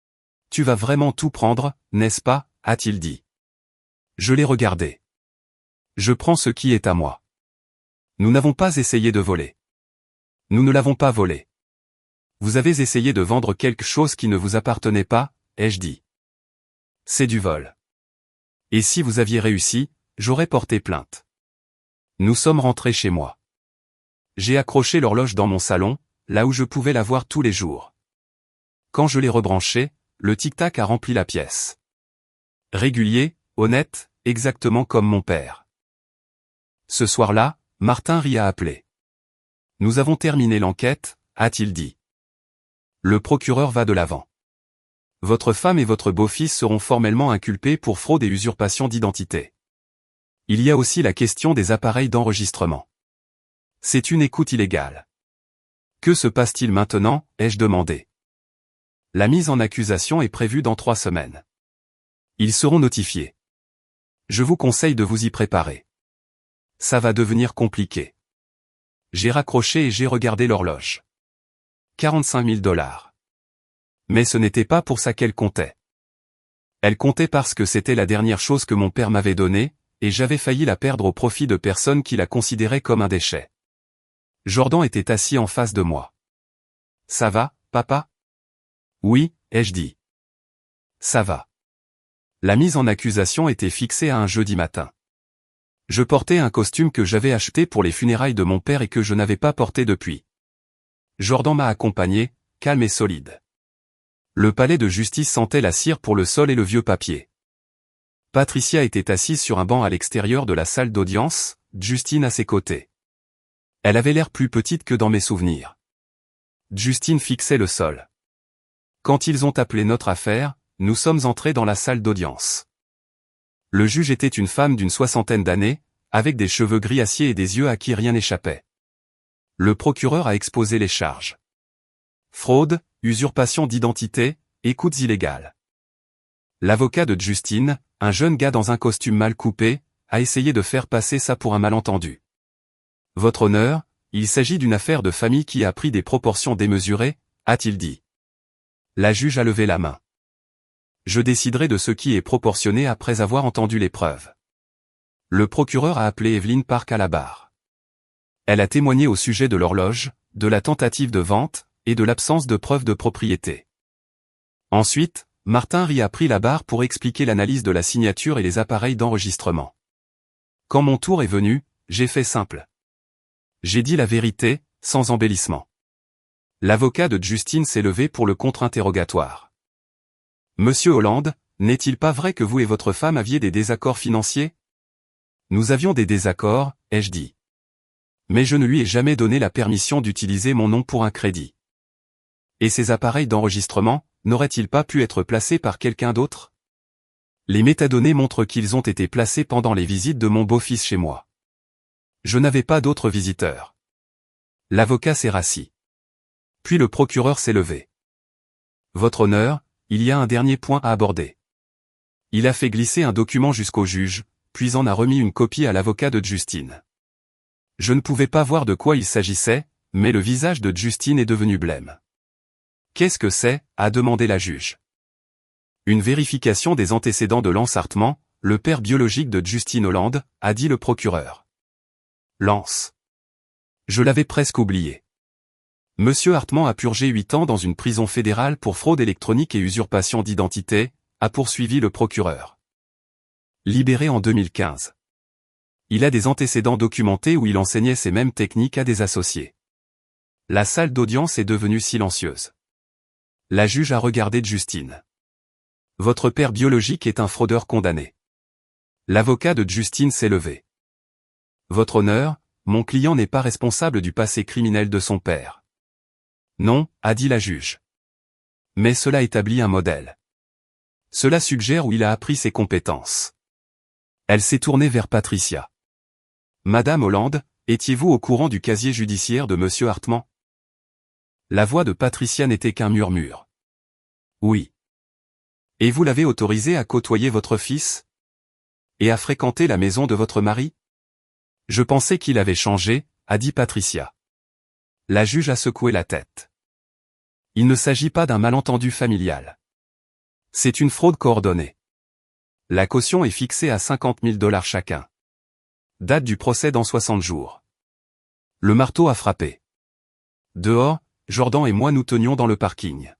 « Tu vas vraiment tout prendre, n'est-ce pas ?» a-t-il dit. Je l'ai regardé. « Je prends ce qui est à moi. » Nous n'avons pas essayé de voler. Nous ne l'avons pas volé. Vous avez essayé de vendre quelque chose qui ne vous appartenait pas, ai-je dit. C'est du vol. Et si vous aviez réussi, j'aurais porté plainte. Nous sommes rentrés chez moi. J'ai accroché l'horloge dans mon salon, là où je pouvais la voir tous les jours. Quand je l'ai rebranchée, le tic-tac a rempli la pièce. Régulier, honnête, exactement comme mon père. Ce soir-là, Martin Rie a appelé. Nous avons terminé l'enquête, a-t-il dit. Le procureur va de l'avant. Votre femme et votre beau-fils seront formellement inculpés pour fraude et usurpation d'identité. Il y a aussi la question des appareils d'enregistrement. C'est une écoute illégale. Que se passe-t-il maintenant, ai-je demandé. La mise en accusation est prévue dans 3 semaines. Ils seront notifiés. Je vous conseille de vous y préparer. Ça va devenir compliqué. J'ai raccroché et j'ai regardé l'horloge. 45 000 $. Mais ce n'était pas pour ça qu'elle comptait. Elle comptait parce que c'était la dernière chose que mon père m'avait donnée, et j'avais failli la perdre au profit de personnes qui la considéraient comme un déchet. Jordan était assis en face de moi. « Ça va, papa ?» « Oui, ai-je dit. »« Ça va. » La mise en accusation était fixée à un jeudi matin. Je portais un costume que j'avais acheté pour les funérailles de mon père et que je n'avais pas porté depuis. Jordan m'a accompagné, calme et solide. Le palais de justice sentait la cire pour le sol et le vieux papier. Patricia était assise sur un banc à l'extérieur de la salle d'audience, Justine à ses côtés. Elle avait l'air plus petite que dans mes souvenirs. Justine fixait le sol. Quand ils ont appelé notre affaire, nous sommes entrés dans la salle d'audience. Le juge était une femme d'une 60aine d'années, avec des cheveux gris acier et des yeux à qui rien n'échappait. Le procureur a exposé les charges. Fraude, usurpation d'identité, écoutes illégales. L'avocat de Justine, un jeune gars dans un costume mal coupé, a essayé de faire passer ça pour un malentendu. Votre honneur, il s'agit d'une affaire de famille qui a pris des proportions démesurées, a-t-il dit. La juge a levé la main. Je déciderai de ce qui est proportionné après avoir entendu les preuves. Le procureur a appelé Evelyne Park à la barre. Elle a témoigné au sujet de l'horloge, de la tentative de vente, et de l'absence de preuves de propriété. Ensuite, Martin Rie a pris la barre pour expliquer l'analyse de la signature et les appareils d'enregistrement. Quand mon tour est venu, j'ai fait simple. J'ai dit la vérité, sans embellissement. L'avocat de Justine s'est levé pour le contre-interrogatoire. Monsieur Hollande, n'est-il pas vrai que vous et votre femme aviez des désaccords financiers? Nous avions des désaccords, ai-je dit. Mais je ne lui ai jamais donné la permission d'utiliser mon nom pour un crédit. Et ces appareils d'enregistrement, n'auraient-ils pas pu être placés par quelqu'un d'autre? Les métadonnées montrent qu'ils ont été placés pendant les visites de mon beau-fils chez moi. Je n'avais pas d'autres visiteurs. L'avocat s'est rassis. Puis le procureur s'est levé. Votre honneur, il y a un dernier point à aborder. Il a fait glisser un document jusqu'au juge, puis en a remis une copie à l'avocat de Justine. Je ne pouvais pas voir de quoi il s'agissait, mais le visage de Justine est devenu blême. Qu'est-ce que c'est, a demandé la juge. Une vérification des antécédents de Lance Hartman, le père biologique de Justine Hollande, a dit le procureur. Lance. Je l'avais presque oublié. Monsieur Hartman a purgé 8 ans dans une prison fédérale pour fraude électronique et usurpation d'identité, a poursuivi le procureur. Libéré en 2015. Il a des antécédents documentés où il enseignait ces mêmes techniques à des associés. La salle d'audience est devenue silencieuse. La juge a regardé Justine. Votre père biologique est un fraudeur condamné. L'avocat de Justine s'est levé. Votre honneur, mon client n'est pas responsable du passé criminel de son père. Non, a dit la juge. Mais cela établit un modèle. Cela suggère où il a appris ses compétences. Elle s'est tournée vers Patricia. Madame Hollande, Étiez-vous au courant du casier judiciaire de Monsieur Hartman? La voix de Patricia n'était qu'un murmure. Oui. Et vous l'avez autorisé à côtoyer votre fils? Et à fréquenter la maison de votre mari? Je pensais qu'il avait changé, a dit Patricia. La juge a secoué la tête. Il ne s'agit pas d'un malentendu familial. C'est une fraude coordonnée. La caution est fixée à 50 000 $ chacun. Date du procès dans 60 jours. Le marteau a frappé. Dehors, Jordan et moi nous tenions dans le parking.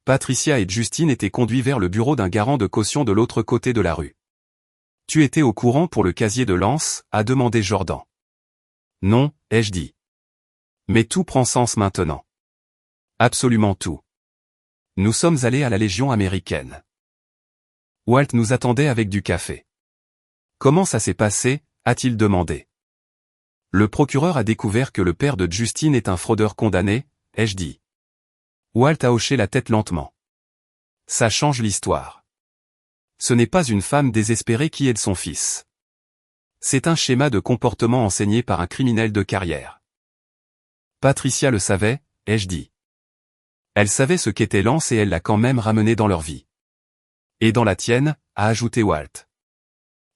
Patricia et Justine étaient conduits vers le bureau d'un garant de caution de l'autre côté de la rue. Tu étais au courant pour le casier de Lance, a demandé Jordan. Non, ai-je dit. Mais tout prend sens maintenant. Absolument tout. Nous sommes allés à la Légion américaine. Walt nous attendait avec du café. Comment ça s'est passé, a-t-il demandé. Le procureur a découvert que le père de Justine est un fraudeur condamné, ai-je dit. Walt a hoché la tête lentement. Ça change l'histoire. Ce n'est pas une femme désespérée qui aide son fils. C'est un schéma de comportement enseigné par un criminel de carrière. Patricia le savait, ai-je dit. Elle savait ce qu'était Lance et elle l'a quand même ramené dans leur vie. Et dans la tienne, a ajouté Walt.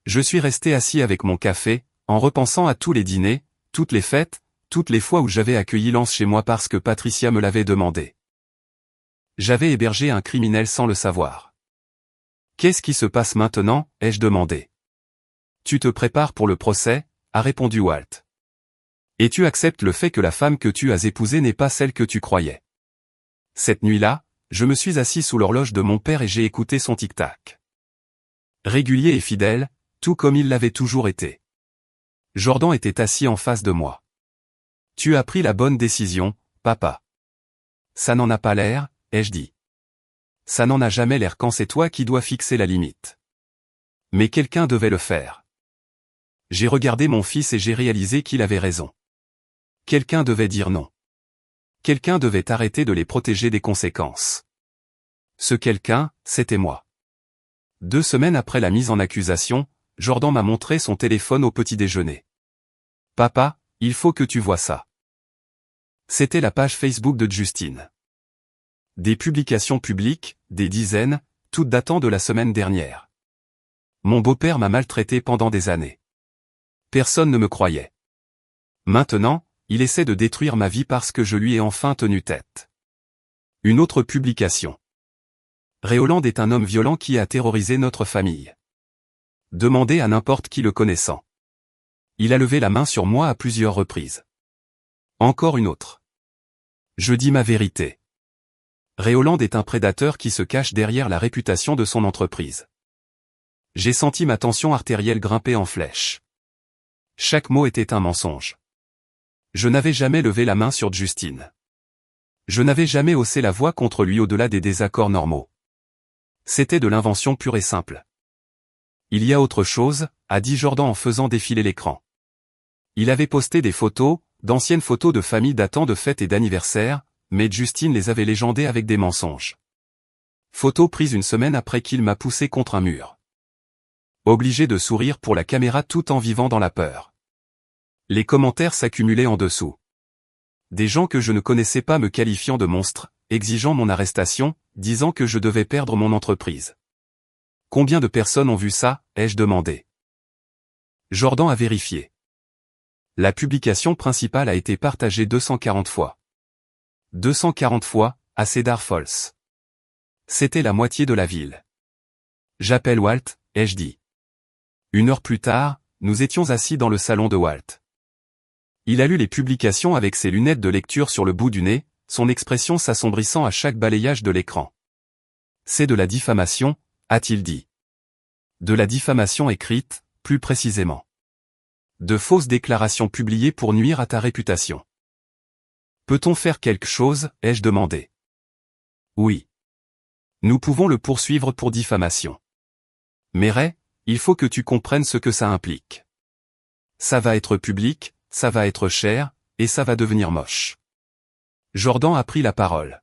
Je suis resté assis avec mon café, en repensant à tous les dîners, toutes les fêtes, toutes les fois où j'avais accueilli Lance chez moi parce que Patricia me l'avait demandé. J'avais hébergé un criminel sans le savoir. Qu'est-ce qui se passe maintenant, ai-je demandé. Tu te prépares pour le procès, a répondu Walt. Et tu acceptes le fait que la femme que tu as épousée n'est pas celle que tu croyais. Cette nuit-là, je me suis assis sous l'horloge de mon père et j'ai écouté son tic-tac. Régulier et fidèle, tout comme il l'avait toujours été. Jordan était assis en face de moi. Tu as pris la bonne décision, papa. Ça n'en a pas l'air, ai-je dit. Ça n'en a jamais l'air quand c'est toi qui dois fixer la limite. Mais quelqu'un devait le faire. J'ai regardé mon fils et j'ai réalisé qu'il avait raison. Quelqu'un devait dire non. Quelqu'un devait arrêter de les protéger des conséquences. Ce quelqu'un, c'était moi. 2 semaines après la mise en accusation, Jordan m'a montré son téléphone au petit déjeuner. Papa, il faut que tu vois ça. C'était la page Facebook de Justine. Des publications publiques, des dizaines, toutes datant de la semaine dernière. Mon beau-père m'a maltraité pendant des années. Personne ne me croyait. Maintenant, il essaie de détruire ma vie parce que je lui ai enfin tenu tête. Une autre publication. Réoland est un homme violent qui a terrorisé notre famille. Demandez à n'importe qui le connaissant. Il a levé la main sur moi à plusieurs reprises. Encore une autre. Je dis ma vérité. Réoland est un prédateur qui se cache derrière la réputation de son entreprise. J'ai senti ma tension artérielle grimper en flèche. Chaque mot était un mensonge. Je n'avais jamais levé la main sur Justine. Je n'avais jamais haussé la voix contre lui au-delà des désaccords normaux. C'était de l'invention pure et simple. Il y a autre chose, a dit Jordan en faisant défiler l'écran. Il avait posté des photos, d'anciennes photos de famille datant de fêtes et d'anniversaires, mais Justine les avait légendées avec des mensonges. Photos prises une semaine après qu'il m'a poussé contre un mur. Obligé de sourire pour la caméra tout en vivant dans la peur. Les commentaires s'accumulaient en dessous. Des gens que je ne connaissais pas me qualifiant de monstre, exigeant mon arrestation, disant que je devais perdre mon entreprise. Combien de personnes ont vu ça, ai-je demandé. Jordan a vérifié. La publication principale a été partagée 240 fois. 240 fois, à Cedar Falls. C'était la moitié de la ville. J'appelle Walt, ai-je dit. 1 heure plus tard, nous étions assis dans le salon de Walt. Il a lu les publications avec ses lunettes de lecture sur le bout du nez, son expression s'assombrissant à chaque balayage de l'écran. C'est de la diffamation, a-t-il dit. De la diffamation écrite, plus précisément. De fausses déclarations publiées pour nuire à ta réputation. Peut-on faire quelque chose, ai-je demandé. Oui. Nous pouvons le poursuivre pour diffamation. Mais Ray, il faut que tu comprennes ce que ça implique. Ça va être public, ça va être cher, et ça va devenir moche. Jordan a pris la parole.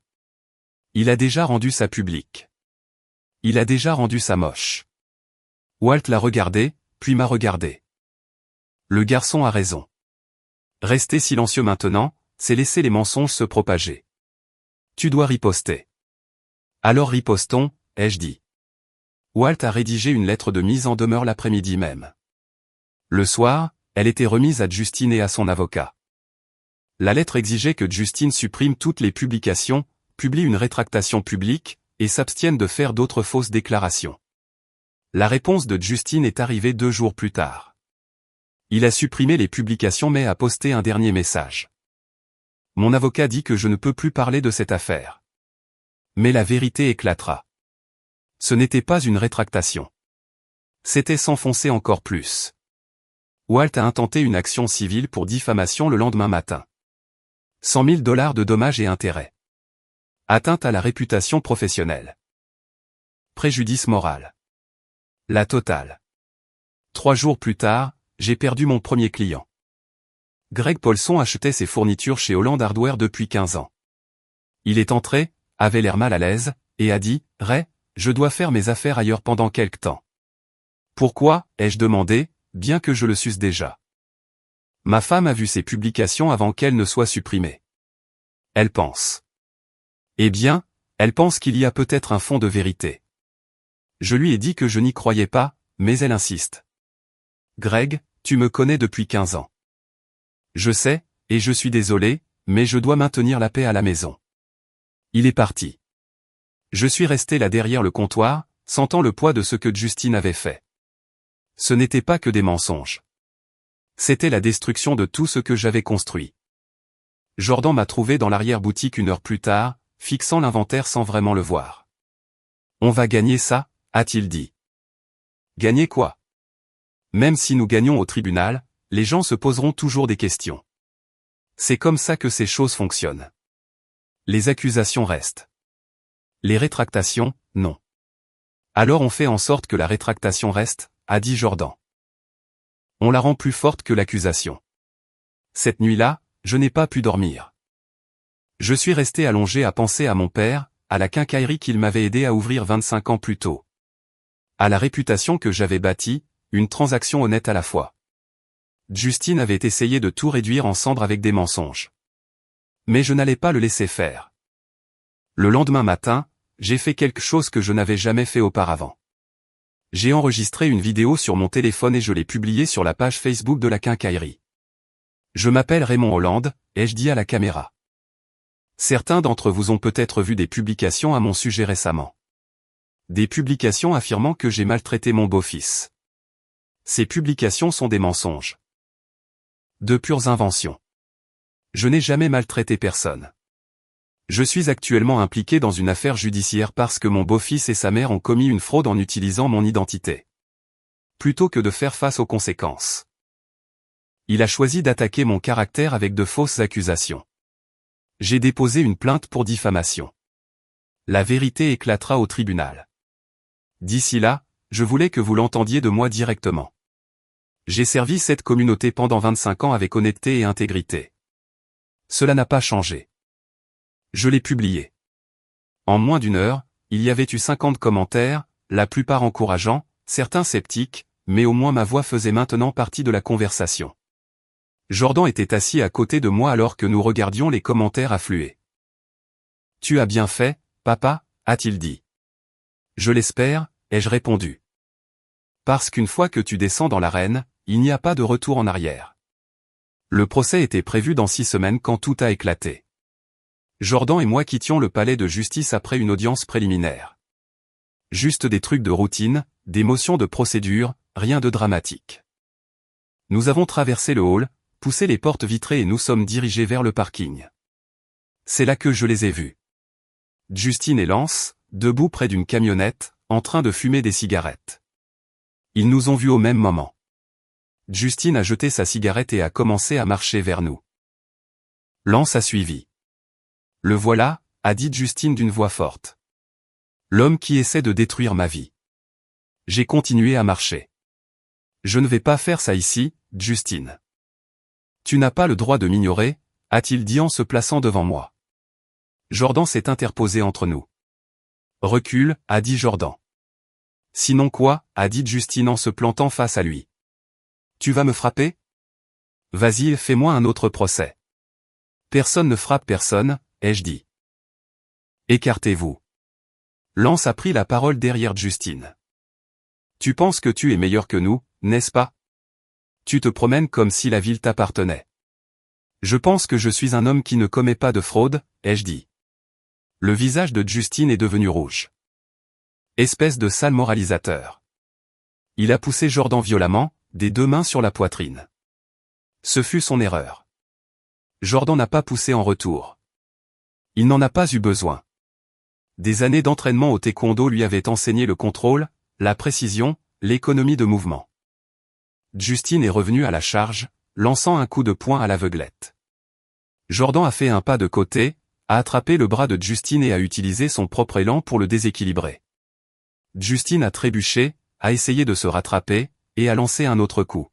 Il a déjà rendu ça public. Il a déjà rendu ça moche. Walt l'a regardé, puis m'a regardé. Le garçon a raison. Rester silencieux maintenant, c'est laisser les mensonges se propager. Tu dois riposter. Alors ripostons, ai-je dit. Walt a rédigé une lettre de mise en demeure l'après-midi même. Le soir, elle était remise à Justine et à son avocat. La lettre exigeait que Justine supprime toutes les publications, publie une rétractation publique, et s'abstienne de faire d'autres fausses déclarations. La réponse de Justine est arrivée 2 jours plus tard. Il a supprimé les publications mais a posté un dernier message. Mon avocat dit que je ne peux plus parler de cette affaire. Mais la vérité éclatera. Ce n'était pas une rétractation. C'était s'enfoncer encore plus. Walt a intenté une action civile pour diffamation le lendemain matin. 100 000 $ de dommages et intérêts. Atteinte à la réputation professionnelle. Préjudice moral. La totale. 3 jours plus tard, j'ai perdu mon premier client. Greg Paulson achetait ses fournitures chez Holland Hardware depuis 15 ans. Il est entré, avait l'air mal à l'aise, et a dit « Ray, je dois faire mes affaires ailleurs pendant quelque temps. » Pourquoi, ai-je demandé, bien que je le susse déjà. Ma femme a vu ces publications avant qu'elles ne soient supprimées. Elle pense. Eh bien, elle pense qu'il y a peut-être un fond de vérité. Je lui ai dit que je n'y croyais pas, mais elle insiste. Greg, tu me connais depuis 15 ans. Je sais, et je suis désolé, mais je dois maintenir la paix à la maison. Il est parti. Je suis resté là derrière le comptoir, sentant le poids de ce que Justine avait fait. Ce n'était pas que des mensonges. C'était la destruction de tout ce que j'avais construit. Jordan m'a trouvé dans l'arrière-boutique 1 heure plus tard, fixant l'inventaire sans vraiment le voir. « On va gagner ça », a-t-il dit. « Gagner quoi ? Même si nous gagnons au tribunal, les gens se poseront toujours des questions. C'est comme ça que ces choses fonctionnent. Les accusations restent. Les rétractations, non. Alors on fait en sorte que la rétractation reste, a dit Jordan. On la rend plus forte que l'accusation. Cette nuit-là, je n'ai pas pu dormir. Je suis resté allongé à penser à mon père, à la quincaillerie qu'il m'avait aidé à ouvrir 25 ans plus tôt. À la réputation que j'avais bâtie, une transaction honnête à la fois. Justine avait essayé de tout réduire en cendres avec des mensonges. Mais je n'allais pas le laisser faire. Le lendemain matin, j'ai fait quelque chose que je n'avais jamais fait auparavant. J'ai enregistré une vidéo sur mon téléphone et je l'ai publiée sur la page Facebook de la quincaillerie. Je m'appelle Raymond Holland, ai-je dit à la caméra. Certains d'entre vous ont peut-être vu des publications à mon sujet récemment. Des publications affirmant que j'ai maltraité mon beau-fils. Ces publications sont des mensonges. De pures inventions. Je n'ai jamais maltraité personne. Je suis actuellement impliqué dans une affaire judiciaire parce que mon beau-fils et sa mère ont commis une fraude en utilisant mon identité. Plutôt que de faire face aux conséquences. Il a choisi d'attaquer mon caractère avec de fausses accusations. J'ai déposé une plainte pour diffamation. La vérité éclatera au tribunal. D'ici là, je voulais que vous l'entendiez de moi directement. J'ai servi cette communauté pendant 25 ans avec honnêteté et intégrité. Cela n'a pas changé. Je l'ai publié. En moins d'1 heure, il y avait eu 50 commentaires, la plupart encourageants, certains sceptiques, mais au moins ma voix faisait maintenant partie de la conversation. Jordan était assis à côté de moi alors que nous regardions les commentaires affluer. « Tu as bien fait, papa » a-t-il dit. « Je l'espère » ai-je répondu. Parce qu'une fois que tu descends dans l'arène, il n'y a pas de retour en arrière. Le procès était prévu dans 6 semaines quand tout a éclaté. Jordan et moi quittions le palais de justice après une audience préliminaire. Juste des trucs de routine, des motions de procédure, rien de dramatique. Nous avons traversé le hall, poussé les portes vitrées et nous sommes dirigés vers le parking. C'est là que je les ai vus. Justine et Lance, debout près d'une camionnette, en train de fumer des cigarettes. Ils nous ont vus au même moment. Justine a jeté sa cigarette et a commencé à marcher vers nous. Lance a suivi. « Le voilà » a dit Justine d'une voix forte. « L'homme qui essaie de détruire ma vie. » J'ai continué à marcher. « Je ne vais pas faire ça ici, Justine. »« Tu n'as pas le droit de m'ignorer » a-t-il dit en se plaçant devant moi. Jordan s'est interposé entre nous. « Recule » a dit Jordan. « Sinon quoi » a dit Justine en se plantant face à lui. « Tu vas me frapper » Vas-y, fais-moi un autre procès. Personne ne frappe personne, ai-je dit. Écartez-vous. Lance a pris la parole derrière Justine. Tu penses que tu es meilleur que nous, n'est-ce pas? Tu te promènes comme si la ville t'appartenait. Je pense que je suis un homme qui ne commet pas de fraude, ai-je dit. Le visage de Justine est devenu rouge. Espèce de sale moralisateur. Il a poussé Jordan violemment, des deux mains sur la poitrine. Ce fut son erreur. Jordan n'a pas poussé en retour. Il n'en a pas eu besoin. Des années d'entraînement au taekwondo lui avaient enseigné le contrôle, la précision, l'économie de mouvement. Justine est revenue à la charge, lançant un coup de poing à l'aveuglette. Jordan a fait un pas de côté, a attrapé le bras de Justine et a utilisé son propre élan pour le déséquilibrer. Justine a trébuché, a essayé de se rattraper, et a lancé un autre coup.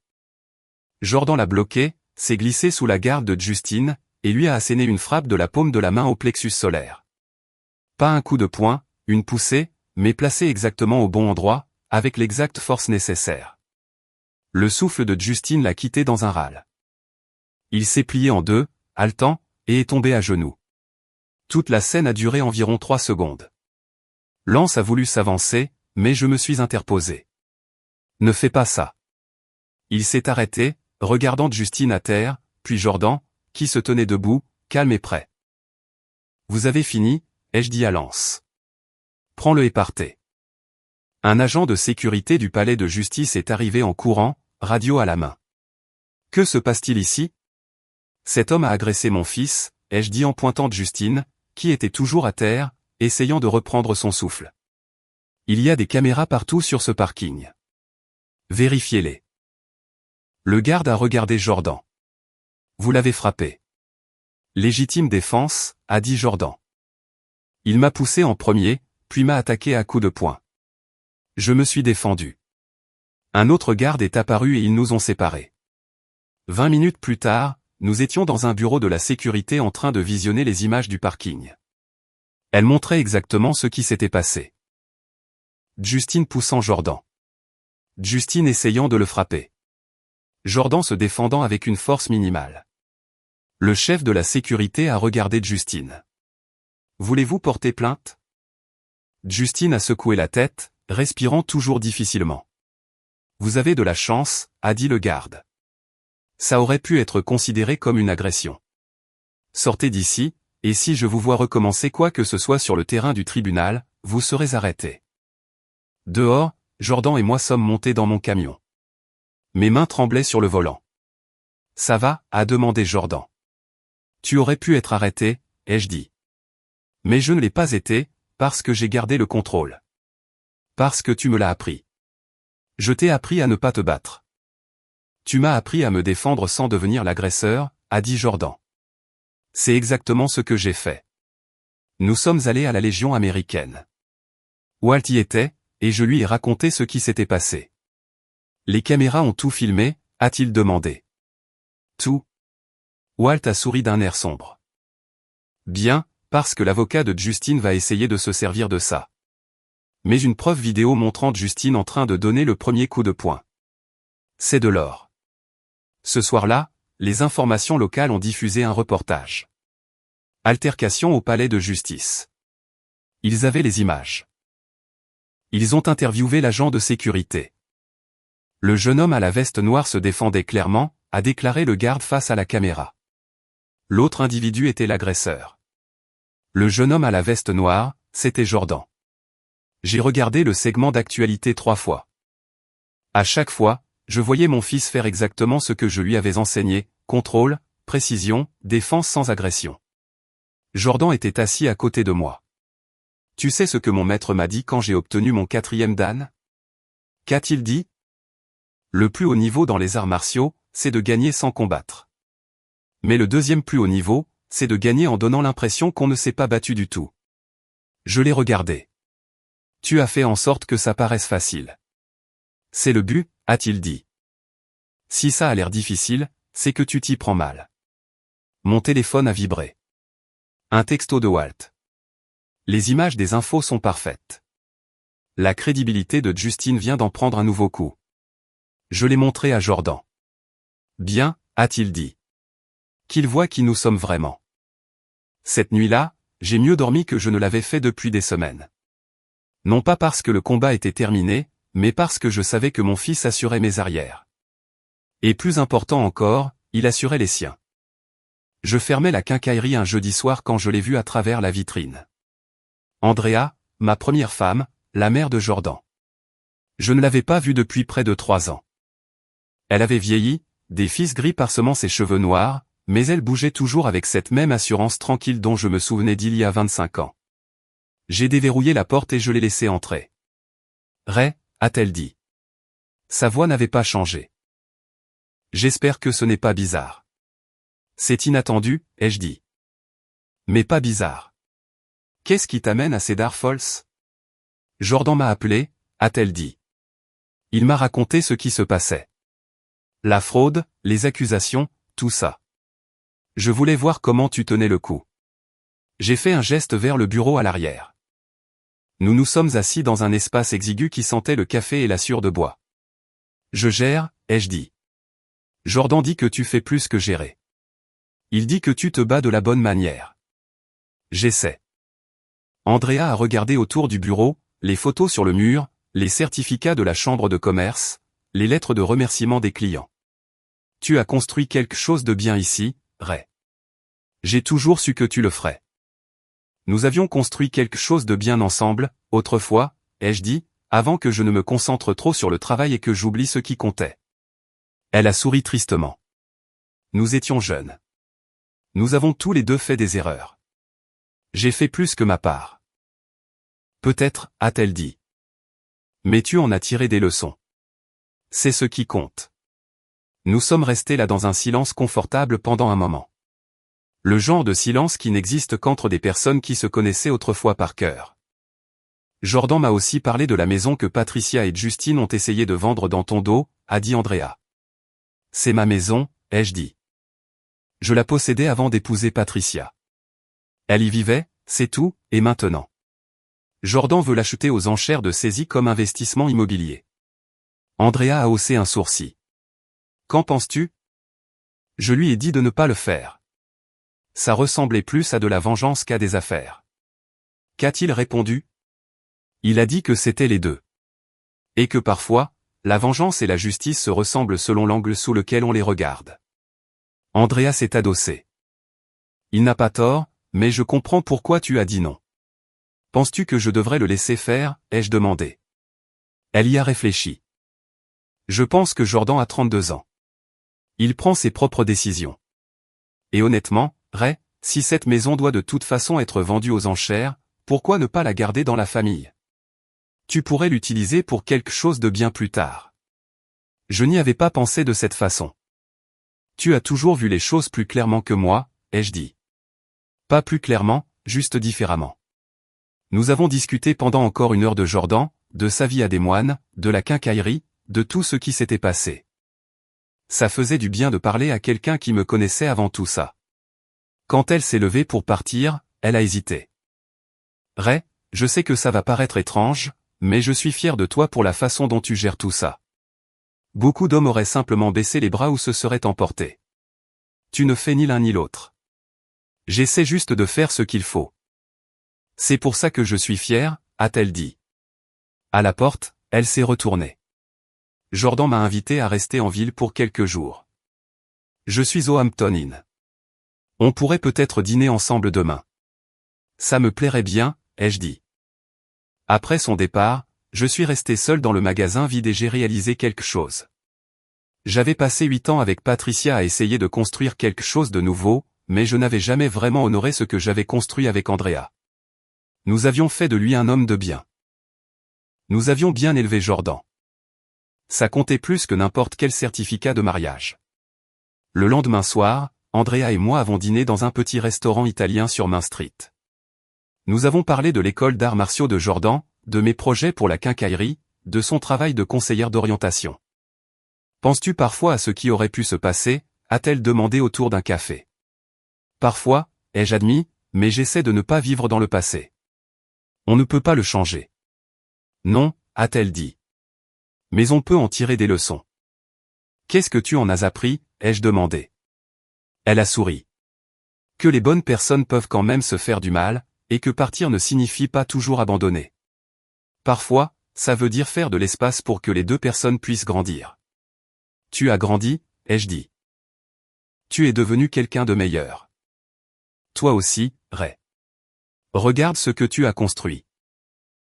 Jordan l'a bloqué, s'est glissé sous la garde de Justine, et lui a asséné une frappe de la paume de la main au plexus solaire. Pas un coup de poing, une poussée, mais placée exactement au bon endroit, avec l'exacte force nécessaire. Le souffle de Justine l'a quitté dans un râle. Il s'est plié en deux, haletant, et est tombé à genoux. Toute la scène a duré environ 3 secondes. Lance a voulu s'avancer, mais je me suis interposé. Ne fais pas ça. Il s'est arrêté, regardant Justine à terre, puis Jordan, qui se tenait debout, calme et prêt. Vous avez fini, ai-je dit à Lance. Prends-le et partez. Un agent de sécurité du palais de justice est arrivé en courant, radio à la main. Que se passe-t-il ici? Cet homme a agressé mon fils, ai-je dit en pointant Justine, qui était toujours à terre, essayant de reprendre son souffle. Il y a des caméras partout sur ce parking. Vérifiez-les. Le garde a regardé Jordan. Vous l'avez frappé. Légitime défense, a dit Jordan. Il m'a poussé en premier, puis m'a attaqué à coups de poing. Je me suis défendu. Un autre garde est apparu et ils nous ont séparés. 20 minutes plus tard, nous étions dans un bureau de la sécurité en train de visionner les images du parking. Elles montraient exactement ce qui s'était passé. Justine poussant Jordan. Justine essayant de le frapper. Jordan se défendant avec une force minimale. Le chef de la sécurité a regardé Justine. Voulez-vous porter plainte? Justine a secoué la tête, respirant toujours difficilement. Vous avez de la chance, a dit le garde. Ça aurait pu être considéré comme une agression. Sortez d'ici, et si je vous vois recommencer quoi que ce soit sur le terrain du tribunal, vous serez arrêté. Dehors, Jordan et moi sommes montés dans mon camion. Mes mains tremblaient sur le volant. Ça va, a demandé Jordan. Tu aurais pu être arrêté, ai-je dit. Mais je ne l'ai pas été, parce que j'ai gardé le contrôle. Parce que tu me l'as appris. Je t'ai appris à ne pas te battre. Tu m'as appris à me défendre sans devenir l'agresseur, a dit Jordan. C'est exactement ce que j'ai fait. Nous sommes allés à la Légion américaine. Walt y était, et je lui ai raconté ce qui s'était passé. Les caméras ont tout filmé, a-t-il demandé. Tout. Walt a souri d'un air sombre. Bien, parce que l'avocat de Justine va essayer de se servir de ça. Mais une preuve vidéo montrant Justine en train de donner le premier coup de poing. C'est de l'or. Ce soir-là, les informations locales ont diffusé un reportage. Altercation au palais de justice. Ils avaient les images. Ils ont interviewé l'agent de sécurité. Le jeune homme à la veste noire se défendait clairement, a déclaré le garde face à la caméra. L'autre individu était l'agresseur. Le jeune homme à la veste noire, c'était Jordan. J'ai regardé le segment d'actualité 3 fois. À chaque fois, je voyais mon fils faire exactement ce que je lui avais enseigné, contrôle, précision, défense sans agression. Jordan était assis à côté de moi. Tu sais ce que mon maître m'a dit quand j'ai obtenu mon 4e dan? Qu'a-t-il dit? Le plus haut niveau dans les arts martiaux, c'est de gagner sans combattre. Mais le deuxième plus haut niveau, c'est de gagner en donnant l'impression qu'on ne s'est pas battu du tout. Je l'ai regardé. Tu as fait en sorte que ça paraisse facile. C'est le but, a-t-il dit. Si ça a l'air difficile, c'est que tu t'y prends mal. Mon téléphone a vibré. Un texto de Walt. Les images des infos sont parfaites. La crédibilité de Justine vient d'en prendre un nouveau coup. Je l'ai montré à Jordan. Bien, a-t-il dit. Qu'il voit qui nous sommes vraiment. Cette nuit-là, j'ai mieux dormi que je ne l'avais fait depuis des semaines. Non pas parce que le combat était terminé, mais parce que je savais que mon fils assurait mes arrières. Et plus important encore, il assurait les siens. Je fermais la quincaillerie un jeudi soir quand je l'ai vu à travers la vitrine. Andrea, ma première femme, la mère de Jordan. Je ne l'avais pas vue depuis près de 3 ans. Elle avait vieilli, des fils gris parsemant ses cheveux noirs, mais elle bougeait toujours avec cette même assurance tranquille dont je me souvenais d'il y a 25 ans. J'ai déverrouillé la porte et je l'ai laissée entrer. Ray, a-t-elle dit. Sa voix n'avait pas changé. J'espère que ce n'est pas bizarre. C'est inattendu, ai-je dit. Mais pas bizarre. Qu'est-ce qui t'amène à Cedar Falls? Jordan m'a appelé, a-t-elle dit. Il m'a raconté ce qui se passait. La fraude, les accusations, tout ça. Je voulais voir comment tu tenais le coup. J'ai fait un geste vers le bureau à l'arrière. Nous nous sommes assis dans un espace exigu qui sentait le café et la sueur de bois. Je gère, ai-je dit. Jordan dit que tu fais plus que gérer. Il dit que tu te bats de la bonne manière. J'essaie. Andrea a regardé autour du bureau, les photos sur le mur, les certificats de la chambre de commerce, les lettres de remerciement des clients. Tu as construit quelque chose de bien ici, Ray. J'ai toujours su que tu le ferais. Nous avions construit quelque chose de bien ensemble, autrefois, ai-je dit, avant que je ne me concentre trop sur le travail et que j'oublie ce qui comptait. Elle a souri tristement. Nous étions jeunes. Nous avons tous les deux fait des erreurs. J'ai fait plus que ma part. Peut-être, a-t-elle dit. Mais tu en as tiré des leçons. C'est ce qui compte. Nous sommes restés là dans un silence confortable pendant un moment. Le genre de silence qui n'existe qu'entre des personnes qui se connaissaient autrefois par cœur. Jordan m'a aussi parlé de la maison que Patricia et Justine ont essayé de vendre dans ton dos, a dit Andrea. C'est ma maison, ai-je dit. Je la possédais avant d'épouser Patricia. Elle y vivait, c'est tout, et maintenant. Jordan veut l'acheter aux enchères de saisie comme investissement immobilier. Andrea a haussé un sourcil. Qu'en penses-tu? Je lui ai dit de ne pas le faire. Ça ressemblait plus à de la vengeance qu'à des affaires. Qu'a-t-il répondu? Il a dit que c'était les deux. Et que parfois, la vengeance et la justice se ressemblent selon l'angle sous lequel on les regarde. Andrea s'est adossé. Il n'a pas tort, mais je comprends pourquoi tu as dit non. Penses-tu que je devrais le laisser faire, ai-je demandé. Elle y a réfléchi. Je pense que Jordan a 32 ans. Il prend ses propres décisions. Et honnêtement, Ray, si cette maison doit de toute façon être vendue aux enchères, pourquoi ne pas la garder dans la famille? Tu pourrais l'utiliser pour quelque chose de bien plus tard. Je n'y avais pas pensé de cette façon. Tu as toujours vu les choses plus clairement que moi, ai-je dit. Pas plus clairement, juste différemment. Nous avons discuté pendant encore 1 heure de Jordan, de sa vie à Des Moines, de la quincaillerie, de tout ce qui s'était passé. Ça faisait du bien de parler à quelqu'un qui me connaissait avant tout ça. Quand elle s'est levée pour partir, elle a hésité. Ray, je sais que ça va paraître étrange, mais je suis fier de toi pour la façon dont tu gères tout ça. Beaucoup d'hommes auraient simplement baissé les bras ou se seraient emportés. Tu ne fais ni l'un ni l'autre. J'essaie juste de faire ce qu'il faut. C'est pour ça que je suis fier, a-t-elle dit. À la porte, elle s'est retournée. Jordan m'a invité à rester en ville pour quelques jours. Je suis au Hampton Inn. On pourrait peut-être dîner ensemble demain. Ça me plairait bien, ai-je dit. Après son départ, je suis resté seul dans le magasin vide et j'ai réalisé quelque chose. J'avais passé 8 ans avec Patricia à essayer de construire quelque chose de nouveau, mais je n'avais jamais vraiment honoré ce que j'avais construit avec Andrea. Nous avions fait de lui un homme de bien. Nous avions bien élevé Jordan. Ça comptait plus que n'importe quel certificat de mariage. Le lendemain soir, Andrea et moi avons dîné dans un petit restaurant italien sur Main Street. Nous avons parlé de l'école d'arts martiaux de Jordan, de mes projets pour la quincaillerie, de son travail de conseillère d'orientation. Penses-tu parfois à ce qui aurait pu se passer, a-t-elle demandé autour d'un café. Parfois, ai-je admis, mais j'essaie de ne pas vivre dans le passé. On ne peut pas le changer. Non, a-t-elle dit. Mais on peut en tirer des leçons. Qu'est-ce que tu en as appris, ai-je demandé. Elle a souri. Que les bonnes personnes peuvent quand même se faire du mal, et que partir ne signifie pas toujours abandonner. Parfois, ça veut dire faire de l'espace pour que les deux personnes puissent grandir. Tu as grandi, ai-je dit. Tu es devenu quelqu'un de meilleur. Toi aussi, Ray. Regarde ce que tu as construit.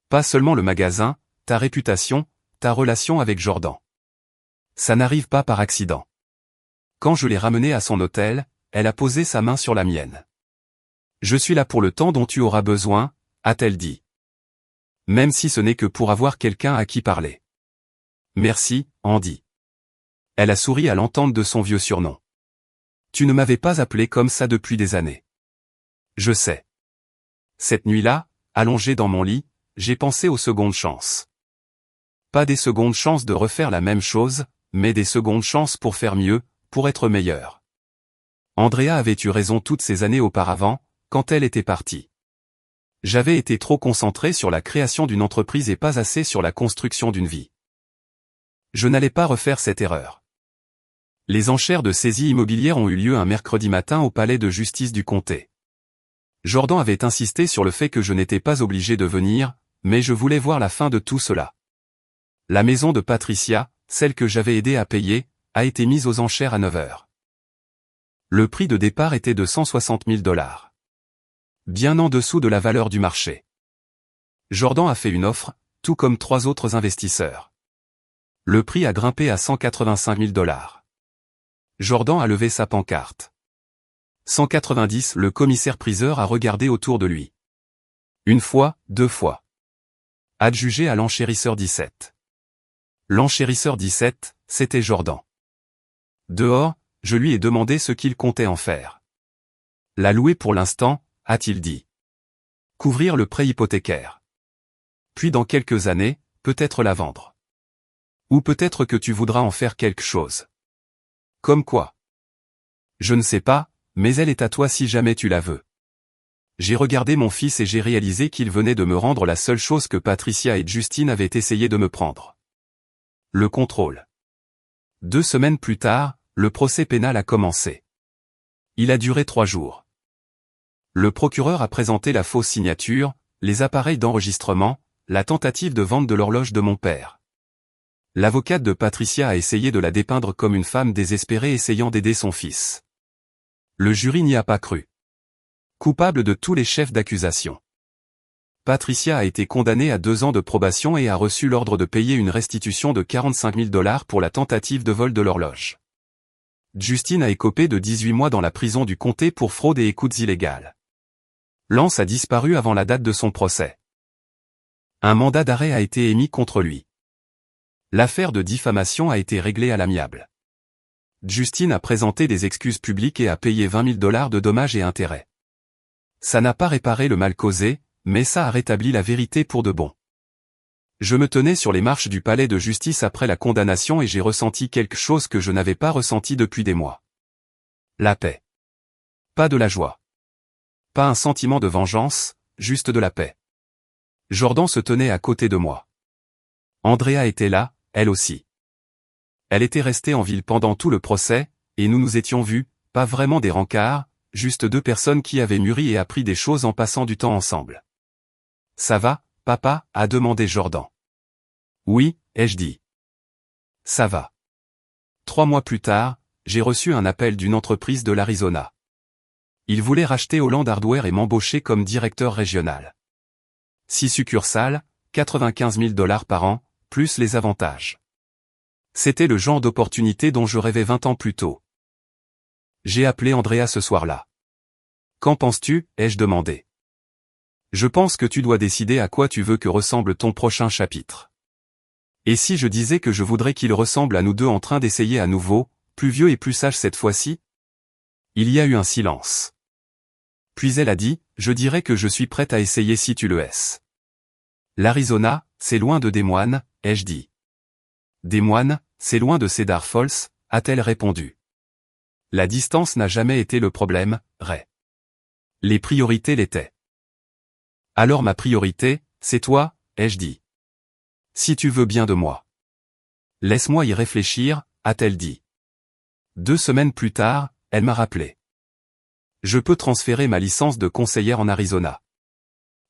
Pas seulement le magasin, ta réputation, ta relation avec Jordan. Ça n'arrive pas par accident. Quand je l'ai ramenée à son hôtel, elle a posé sa main sur la mienne. Je suis là pour le temps dont tu auras besoin, a-t-elle dit. Même si ce n'est que pour avoir quelqu'un à qui parler. Merci, Andy. Elle a souri à l'entente de son vieux surnom. Tu ne m'avais pas appelé comme ça depuis des années. Je sais. Cette nuit-là, allongé dans mon lit, j'ai pensé aux secondes chances. Pas des secondes chances de refaire la même chose, mais des secondes chances pour faire mieux, pour être meilleur. Andrea avait eu raison toutes ces années auparavant, quand elle était partie. J'avais été trop concentré sur la création d'une entreprise et pas assez sur la construction d'une vie. Je n'allais pas refaire cette erreur. Les enchères de saisie immobilière ont eu lieu un mercredi matin au palais de justice du comté. Jordan avait insisté sur le fait que je n'étais pas obligé de venir, mais je voulais voir la fin de tout cela. La maison de Patricia, celle que j'avais aidé à payer, a été mise aux enchères à 9 heures. Le prix de départ était de 160 000 $. Bien en dessous de la valeur du marché. Jordan a fait une offre, tout comme 3 autres investisseurs. Le prix a grimpé à 185 000 $. Jordan a levé sa pancarte. 190, le commissaire-priseur a regardé autour de lui. Une fois, 2 fois. Adjugé à l'enchérisseur 17. L'enchérisseur 17, c'était Jordan. Dehors, je lui ai demandé ce qu'il comptait en faire. La louer pour l'instant, a-t-il dit. Couvrir le prêt hypothécaire. Puis dans quelques années, peut-être la vendre. Ou peut-être que tu voudras en faire quelque chose. Comme quoi? Je ne sais pas, mais elle est à toi si jamais tu la veux. J'ai regardé mon fils et j'ai réalisé qu'il venait de me rendre la seule chose que Patricia et Justine avaient essayé de me prendre. Le contrôle. 2 semaines plus tard, le procès pénal a commencé. Il a duré 3 jours. Le procureur a présenté la fausse signature, les appareils d'enregistrement, la tentative de vente de l'horloge de mon père. L'avocate de Patricia a essayé de la dépeindre comme une femme désespérée essayant d'aider son fils. Le jury n'y a pas cru. Coupable de tous les chefs d'accusation. Patricia a été condamnée à 2 ans de probation et a reçu l'ordre de payer une restitution de 45 000 $ pour la tentative de vol de l'horloge. Justine a écopé de 18 mois dans la prison du comté pour fraude et écoutes illégales. Lance a disparu avant la date de son procès. Un mandat d'arrêt a été émis contre lui. L'affaire de diffamation a été réglée à l'amiable. Justine a présenté des excuses publiques et a payé 20 000 $ de dommages et intérêts. Ça n'a pas réparé le mal causé, mais ça a rétabli la vérité pour de bon. Je me tenais sur les marches du palais de justice après la condamnation et j'ai ressenti quelque chose que je n'avais pas ressenti depuis des mois. La paix. Pas de la joie. Pas un sentiment de vengeance, juste de la paix. Jordan se tenait à côté de moi. Andrea était là, elle aussi. Elle était restée en ville pendant tout le procès, et nous nous étions vus, pas vraiment des rencarts, juste 2 personnes qui avaient mûri et appris des choses en passant du temps ensemble. « Ça va, papa ?» a demandé Jordan. « Oui, ai-je dit. »« Ça va. » 3 mois plus tard, j'ai reçu un appel d'une entreprise de l'Arizona. Ils voulaient racheter Holland Hardware et m'embaucher comme directeur régional. 6 succursales, 95 000 $ par an, plus les avantages. C'était le genre d'opportunité dont je rêvais 20 ans plus tôt. J'ai appelé Andrea ce soir-là. « Qu'en penses-tu » ai-je demandé. « Je pense que tu dois décider à quoi tu veux que ressemble ton prochain chapitre. Et si je disais que je voudrais qu'il ressemble à nous deux en train d'essayer à nouveau, plus vieux et plus sage cette fois-ci » Il y a eu un silence. Puis elle a dit, « Je dirais que je suis prête à essayer si tu le es. » L'Arizona, c'est loin de Des Moines, ai-je dit. Des Moines, c'est loin de Cedar Falls, a-t-elle répondu. La distance n'a jamais été le problème, Ray. Les priorités l'étaient. Alors ma priorité, c'est toi, ai-je dit. Si tu veux bien de moi. Laisse-moi y réfléchir, a-t-elle dit. 2 semaines plus tard, elle m'a rappelé. Je peux transférer ma licence de conseillère en Arizona.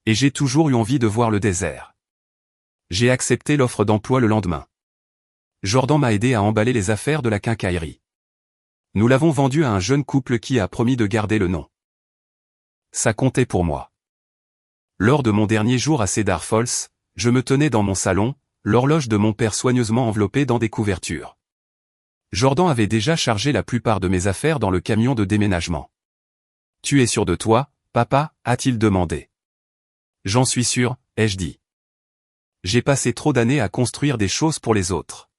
Et j'ai toujours eu envie de voir le désert. J'ai accepté l'offre d'emploi le lendemain. Jordan m'a aidé à emballer les affaires de la quincaillerie. Nous l'avons vendu à un jeune couple qui a promis de garder le nom. Ça comptait pour moi. Lors de mon dernier jour à Cedar Falls, je me tenais dans mon salon, l'horloge de mon père soigneusement enveloppée dans des couvertures. Jordan avait déjà chargé la plupart de mes affaires dans le camion de déménagement. « Tu es sûr de toi, papa ?» a-t-il demandé. « J'en suis sûr », ai-je dit. J'ai passé trop d'années à construire des choses pour les autres.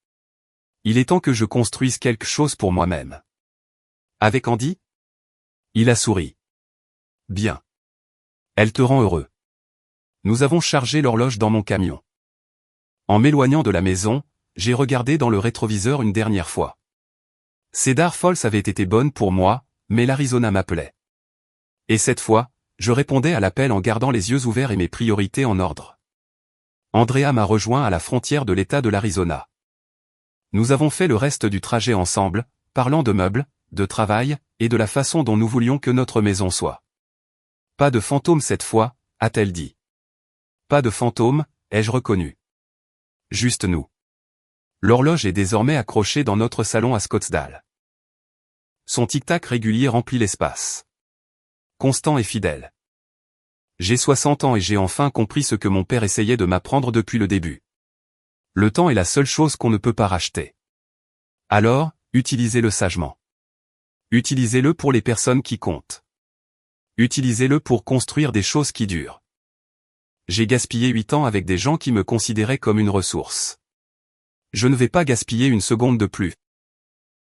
Il est temps que je construise quelque chose pour moi-même. Avec Andy ? Il a souri. Bien. Elle te rend heureux. Nous avons chargé l'horloge dans mon camion. En m'éloignant de la maison, j'ai regardé dans le rétroviseur une dernière fois. Cedar Falls avait été bonne pour moi, mais l'Arizona m'appelait. Et cette fois, je répondais à l'appel en gardant les yeux ouverts et mes priorités en ordre. Andrea m'a rejoint à la frontière de l'État de l'Arizona. Nous avons fait le reste du trajet ensemble, parlant de meubles, de travail, et de la façon dont nous voulions que notre maison soit. Pas de fantôme cette fois, a-t-elle dit. Pas de fantôme, ai-je reconnu. Juste nous. L'horloge est désormais accrochée dans notre salon à Scottsdale. Son tic-tac régulier remplit l'espace. Constant et fidèle. J'ai 60 ans et j'ai enfin compris ce que mon père essayait de m'apprendre depuis le début. Le temps est la seule chose qu'on ne peut pas racheter. Alors, utilisez-le sagement. Utilisez-le pour les personnes qui comptent. Utilisez-le pour construire des choses qui durent. J'ai gaspillé 8 ans avec des gens qui me considéraient comme une ressource. Je ne vais pas gaspiller une seconde de plus.